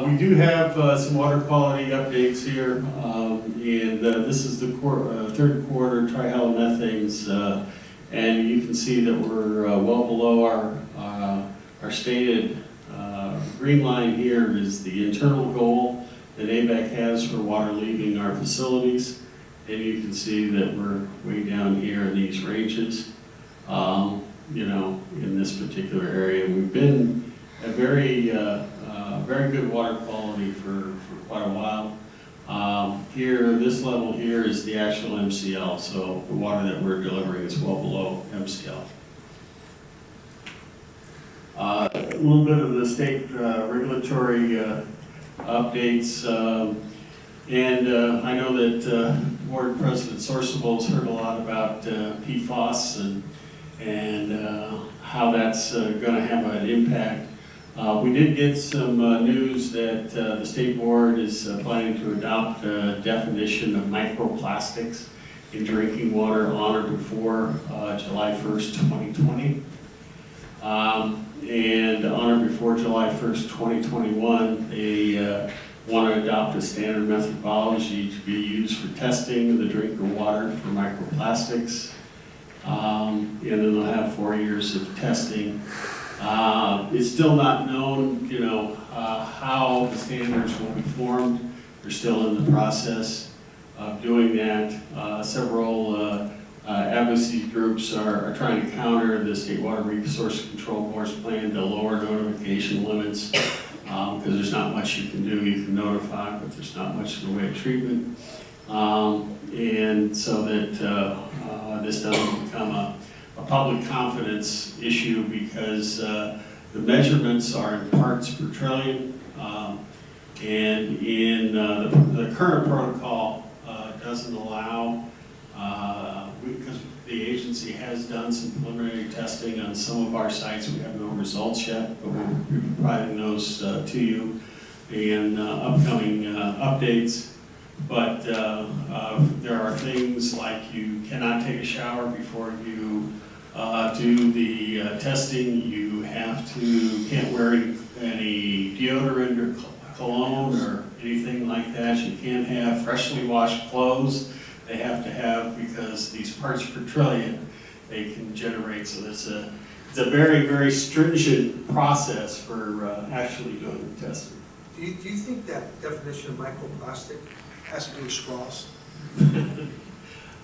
We do have some water quality updates here, and this is the third quarter trihalomethanes, and you can see that we're well below our stated green line here is the internal goal that AVEK has for water leaving our facilities, and you can see that we're way down here in these ranges, in this particular area. We've been a very good water quality for quite a while. Here, this level here is the actual MCL, so the water that we're delivering is well below MCL. A little bit of the state regulatory updates, and I know that Board President Sorsable's heard a lot about PFAS and how that's going to have an impact. We did get some news that the state board is planning to adopt a definition of microplastics in drinking water on or before July 1st, 2020. And on or before July 1st, 2021, they want to adopt a standard methodology to be used for testing the drinker water for microplastics. And then they'll have 4 years of testing. It's still not known, how the standards will be formed. They're still in the process of doing that. Several advocacy groups are trying to counter the State Water Resource Control Board's plan to lower notification limits because there's not much you can do. You can notify, but there's not much in the way of treatment. And so that this doesn't become a public confidence issue because the measurements are in parts per trillion, and in the current protocol doesn't allow, because the agency has done some preliminary testing on some of our sites. We have no results yet, but we'll be providing those to you in upcoming updates. But there are things like you cannot take a shower before you do the testing. You can't wear any deodorant or cologne or anything like that. You can't have freshly washed clothes. They have to have, because these parts per trillion, they can generate. So it's a very, very stringent process for actually doing the testing. Do you think that definition of microplastic has to do with straws?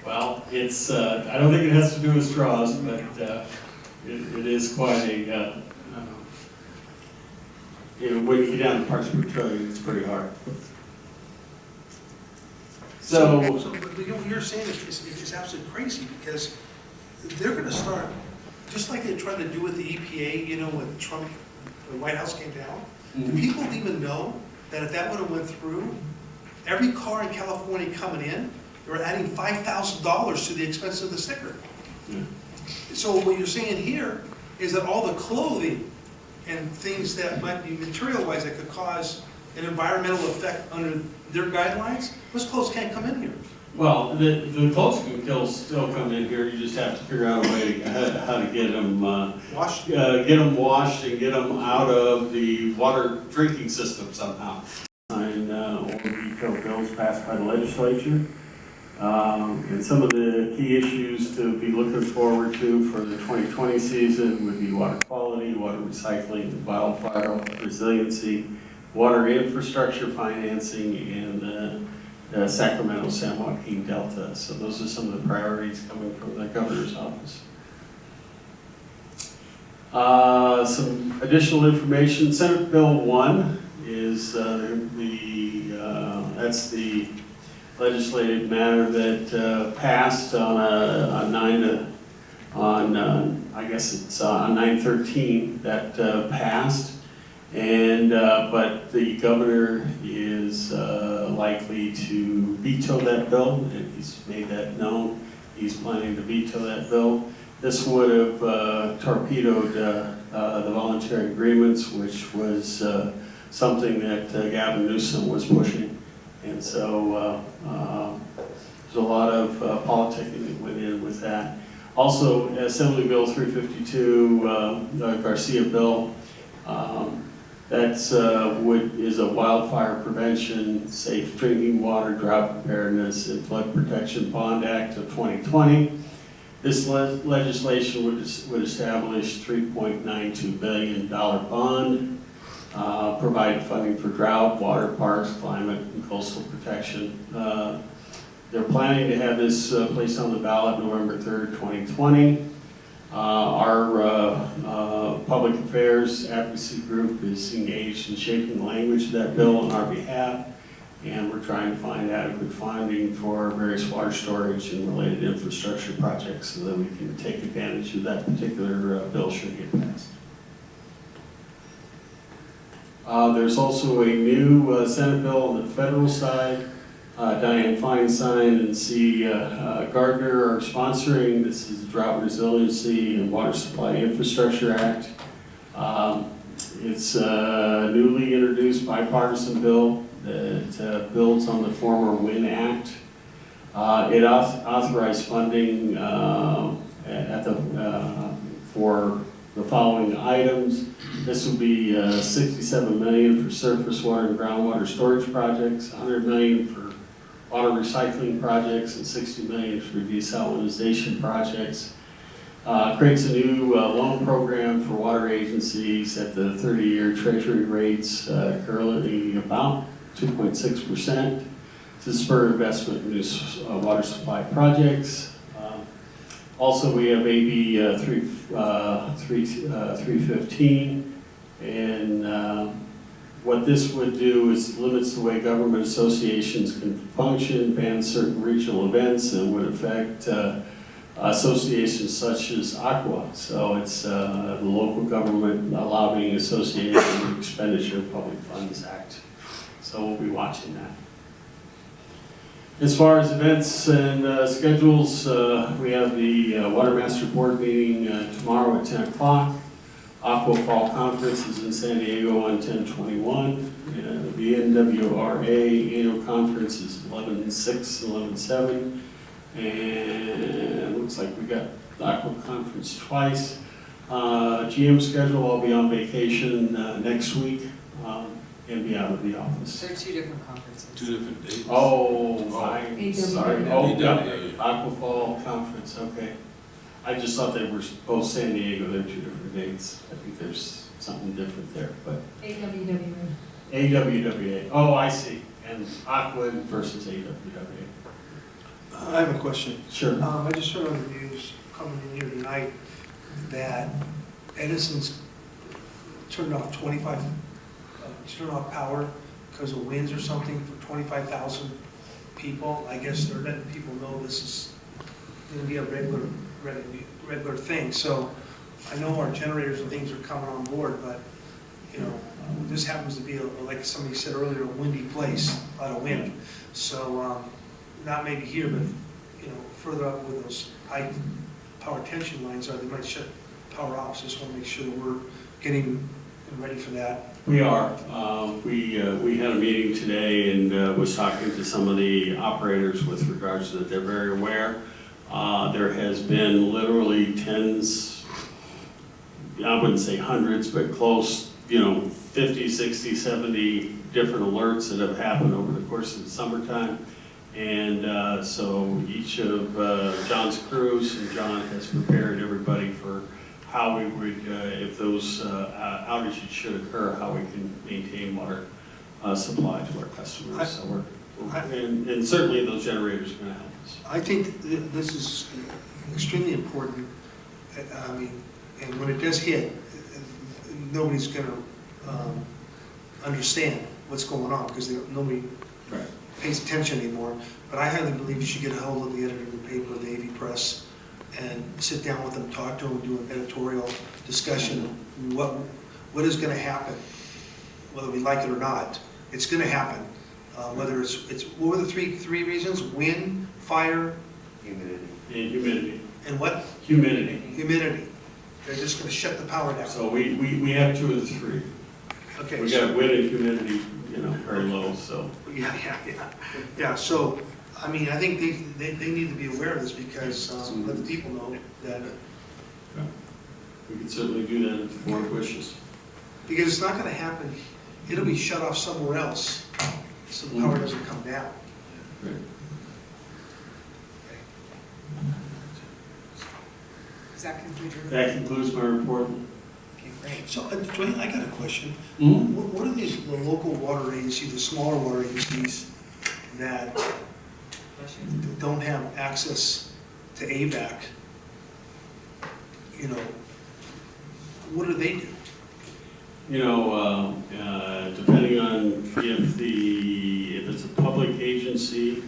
Well, it's, I don't think it has to do with straws, but it is quite a, when you get down to parts per trillion, it's pretty hard. So, But you know, what you're saying is absolutely crazy, because they're gonna start, just like they tried to do with the EPA, you know, when Trump, the White House came down. Do people even know that if that would've went through, every car in California coming in, they were adding $5,000 to the expense of the sticker? So what you're saying here is that all the clothing and things that might be material-wise that could cause an environmental effect under their guidelines, those clothes can't come in here. well, the clothes can still come in here, you just have to figure out a way how to get them, Wash. get them washed and get them out of the water drinking system somehow. And all the detailed bills passed by the legislature. And some of the key issues to be looking forward to for the 2020 season would be water quality, water recycling, wildfire resiliency, water infrastructure financing, and the Sacramento San Joaquin Delta. So those are some of the priorities coming from the governor's office. Some additional information. Senate Bill 1 is that's the legislative matter that passed on I guess it's on 9/13 that passed, and but the governor is likely to veto that bill, and he's made that known. He's planning to veto that bill. This would have torpedoed the voluntary agreements, which was something that Gavin Newsom was pushing. And so there's a lot of politicking that went in with that. Also, Assembly Bill 352, Garcia bill, that's is a wildfire prevention, safe drinking water, drought preparedness, and flood protection bond act of 2020. This legislation would establish $3.92 billion bond. Provide funding for drought, water, parks, climate, and coastal protection. They're planning to have this placed on the ballot November 3rd, 2020. Our public affairs advocacy group is engaged in shaping the language of that bill on our behalf, and we're trying to find adequate funding for various water storage and related infrastructure projects so that we can take advantage of that particular bill should it get passed. There's also a new Senate bill on the federal side. Dianne Feinstein and C. Gardner are sponsoring. This is the Drought Resiliency and Water Supply Infrastructure Act. It's a newly introduced bipartisan bill that builds on the former WIN Act. It authorized funding for the following items. This would be $67 million for surface water and groundwater storage projects, $100 million for water recycling projects, and $60 million for desalinization projects. Creates a new loan program for water agencies at the 30-year Treasury rates, currently about 2.6%, to spur investment in new water supply projects. Also, we have AB 315, and what this would do is limits the way government associations can function, ban certain regional events, and would affect associations such as Aqua. So it's the Local Government Lobbying Association Expenditure of Public Funds Act. So we'll be watching that. As far as events and schedules, we have the Water Master Board meeting tomorrow at 10 o'clock. Aqua Fall Conference is in San Diego on 10/21. The NWRA Annual Conference is 11/6, 11/7. And it looks like we got the Aqua Conference twice. GM schedule, I'll be on vacation next week and be out of the office. They're two different conferences. Two different dates. Oh, I'm sorry. Oh, Yeah. Aqua Fall Conference, okay. I just thought they were both San Diego, they're two different dates. I think there's something different there, but. AWWA. AWWA, oh, I see. And Aqua versus AWWA. I have a question. Sure. I just heard on the news coming in here tonight that Edison's turned off power because of winds or something for 25,000 people. I guess they're letting people know this is gonna be a regular thing. So I know our generators and things are coming on board, but, you know, this happens to be, like somebody said earlier, a windy place, a lot of wind. So, not maybe here, but, you know, further up where those high power tension lines are, they might shut power off. So just want to make sure that we're getting ready for that. We are. We had a meeting today and was talking to some of the operators with regards to that. They're very aware. There has been literally tens, I wouldn't say hundreds, but close, you know, 50, 60, 70 different alerts that have happened over the course of the summertime. And so each of John's crews, and John has prepared everybody for how we would, if those outages should occur, how we can maintain water supply to our customers. So and certainly those generators are going to help us. I think this is extremely important. I mean, and when it does hit, nobody's going to understand what's going on because nobody pays attention anymore. But I highly believe you should get a hold of the editor of the paper, the AV Press, and sit down with them, talk to them, do an editorial discussion of what is going to happen, whether we like it or not. It's going to happen. Whether it's what were the three reasons? Wind, fire, Humidity. And humidity. And what? Humidity. Humidity. They're just going to shut the power down. So we have two of the three. Okay. We got wind and humidity, you know, very low. So yeah. So I mean, I think they need to be aware of this because let the people know that. We can certainly do that if the board wishes. Because it's not going to happen. It'll be shut off somewhere else, so the power doesn't come down. Right. Does that conclude your? That concludes my report. Okay, great. So, Dwayne, I got a question. Mm-hmm. What are the local water agencies, the smaller water agencies that don't have access to AVEK? You know, what do they do? You know, depending on if it's a public agency,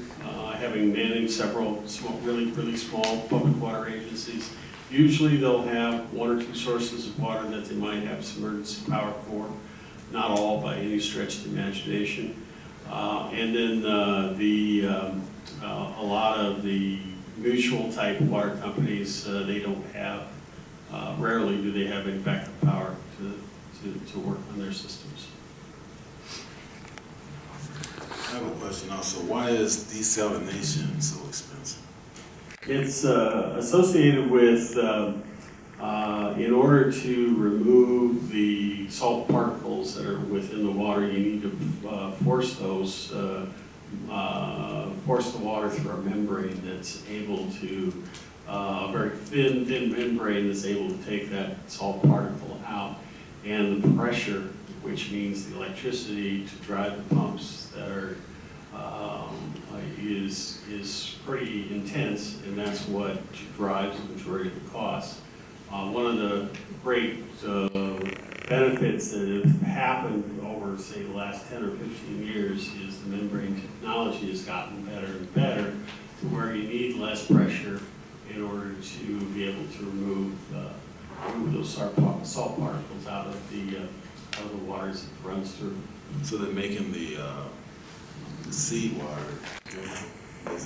having managed several really small public water agencies, usually they'll have one or two sources of water that they might have some emergency power for. Not all by any stretch of the imagination. And then a lot of the mutual type water companies, they don't have, rarely do they have any backup power to work on their systems. I have a question also. Why is desalination so expensive? It's associated with, in order to remove the salt particles that are within the water, you need to force the water through a membrane that's able to, a very thin membrane that's able to take that salt particle out. And the pressure, which means the electricity to drive the pumps that are, is pretty intense, and that's what drives the majority of the cost. One of the great benefits that have happened over, say, the last 10 or 15 years is the membrane technology has gotten better and better to where you need less pressure in order to be able to remove those salt particles out of the waters it runs through. So they're making the seawater.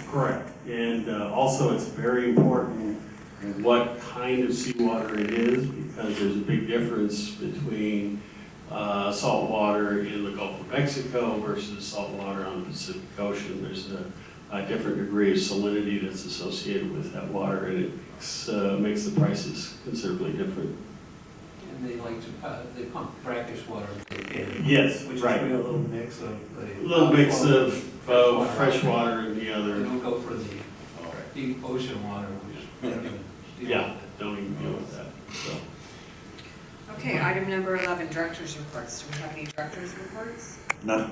Correct. And also it's very important what kind of seawater it is, because there's a big difference between salt water in the Gulf of Mexico versus salt water on the Pacific Ocean. There's a different degree of salinity that's associated with that water, and it makes the prices considerably different. And they like to, they pump brackish water in. Yes, which right. is really a little mix of. A little mix of fresh water and the other. They don't go for the deep ocean water, which they don't even deal Yeah, don't even deal with that. So. Okay, item number 11, director's reports. Do we have any director's reports? None.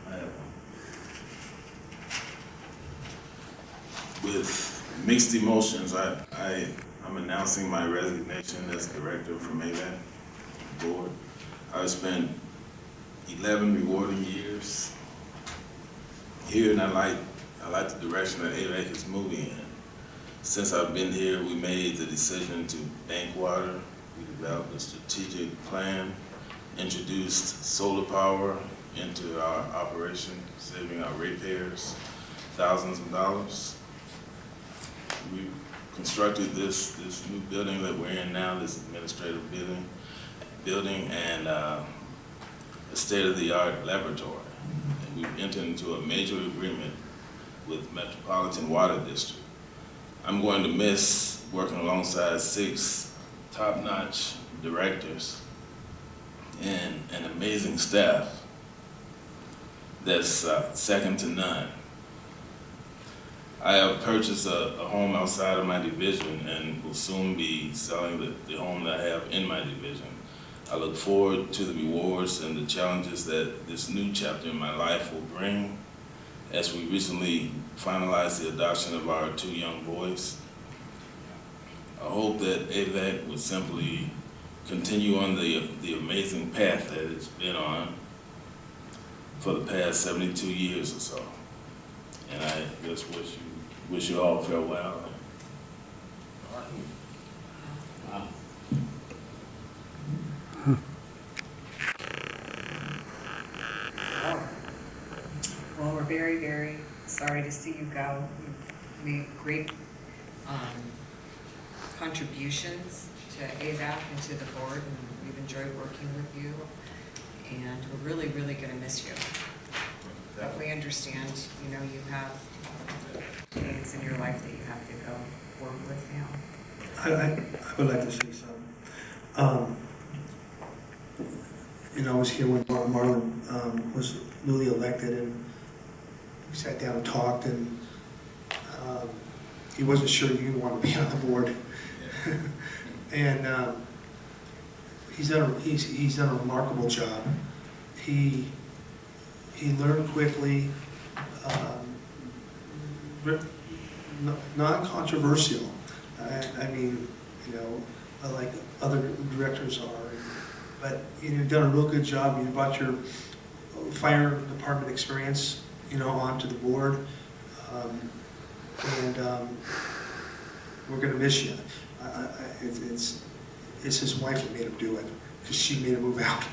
I have one. With mixed emotions, I'm announcing my resignation as director from AVEK board. I've spent 11 rewarding years here, and I like the direction that AVEK is moving in. Since I've been here, we made the decision to bank water. We developed a strategic plan, introduced solar power into our operation, saving our ratepayers thousands of dollars. We constructed this new building that we're in now, this administrative building, and a state-of-the-art laboratory. And we've entered into a major agreement with Metropolitan Water District. I'm going to miss working alongside 6 top-notch directors and an amazing staff that's second to none. I have purchased a home outside of my division and will soon be selling the home that I have in my division. I look forward to the rewards and the challenges that this new chapter in my life will bring as we recently finalized the adoption of our 2 young boys. I hope that AVEK would simply continue on the amazing path that it's been on for the past 72 years or so. And I just wish you all farewell. Wow. Well, we're very, very sorry to see you go. You've made great contributions to AVEK and to the board, and we've enjoyed working with you. And we're really, really going to miss you. But we understand, you know, you have things in your life that you have to go work with now. I would like to say something. You know, I was here when Marlon was newly elected, and we sat down and talked, and he wasn't sure you wanted to be on the board. And he's done a remarkable job. He learned quickly, non-controversial. I mean, you know, like other directors are. But you've done a real good job. You brought your fire department experience, you know, onto the board, and we're going to miss you. It's his wife that made him do it, because she made him move out.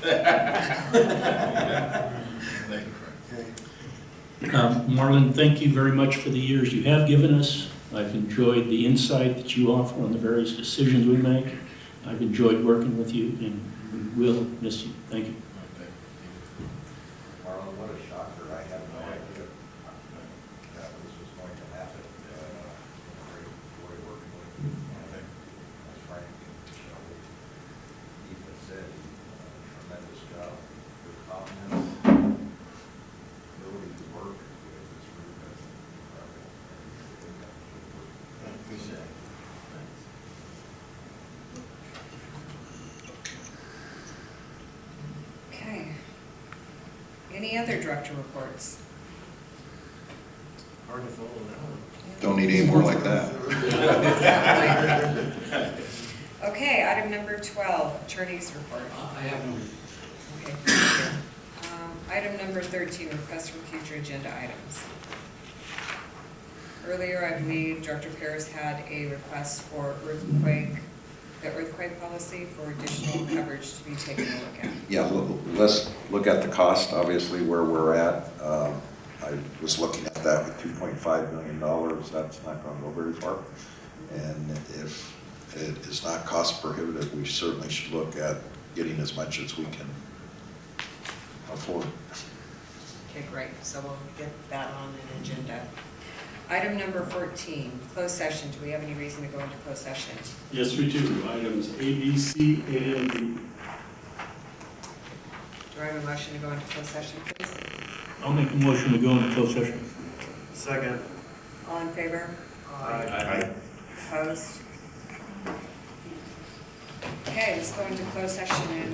Marlon, thank you very much for the years you have given us. I've enjoyed the insight that you offer on the various decisions we make. I've enjoyed working with you, and we will miss you. Thank you. Marlon, what a shocker. I had no idea that this was going to happen. Great joy working with you. As Frank and Shelley even said, tremendous job. Good comments. Ability to work with this group is incredible. Okay. Any other director reports? Hard to follow that one. Don't need any more like that. Okay, item number 12, attorney's report. I have no. Okay, thank you. Item number 13, request for future agenda items. Earlier, I believe Director Paris had a request for the earthquake policy for additional coverage to be taken a look at. Yeah, let's look at the cost, obviously, where we're at. I was looking at that with $2.5 million. That's not going to go very far. And if it is not cost prohibitive, we certainly should look at getting as much as we can afford. Okay, great. So we'll get that on an agenda. Item number 14, closed session. Do we have any reason to go into closed session? Yes, we do. Items A, B, C, and D. Do I have a motion to go into closed session, please? I'll make a motion to go into closed session. Second. All in favor? Aye. Opposed? Okay, let's go into closed session and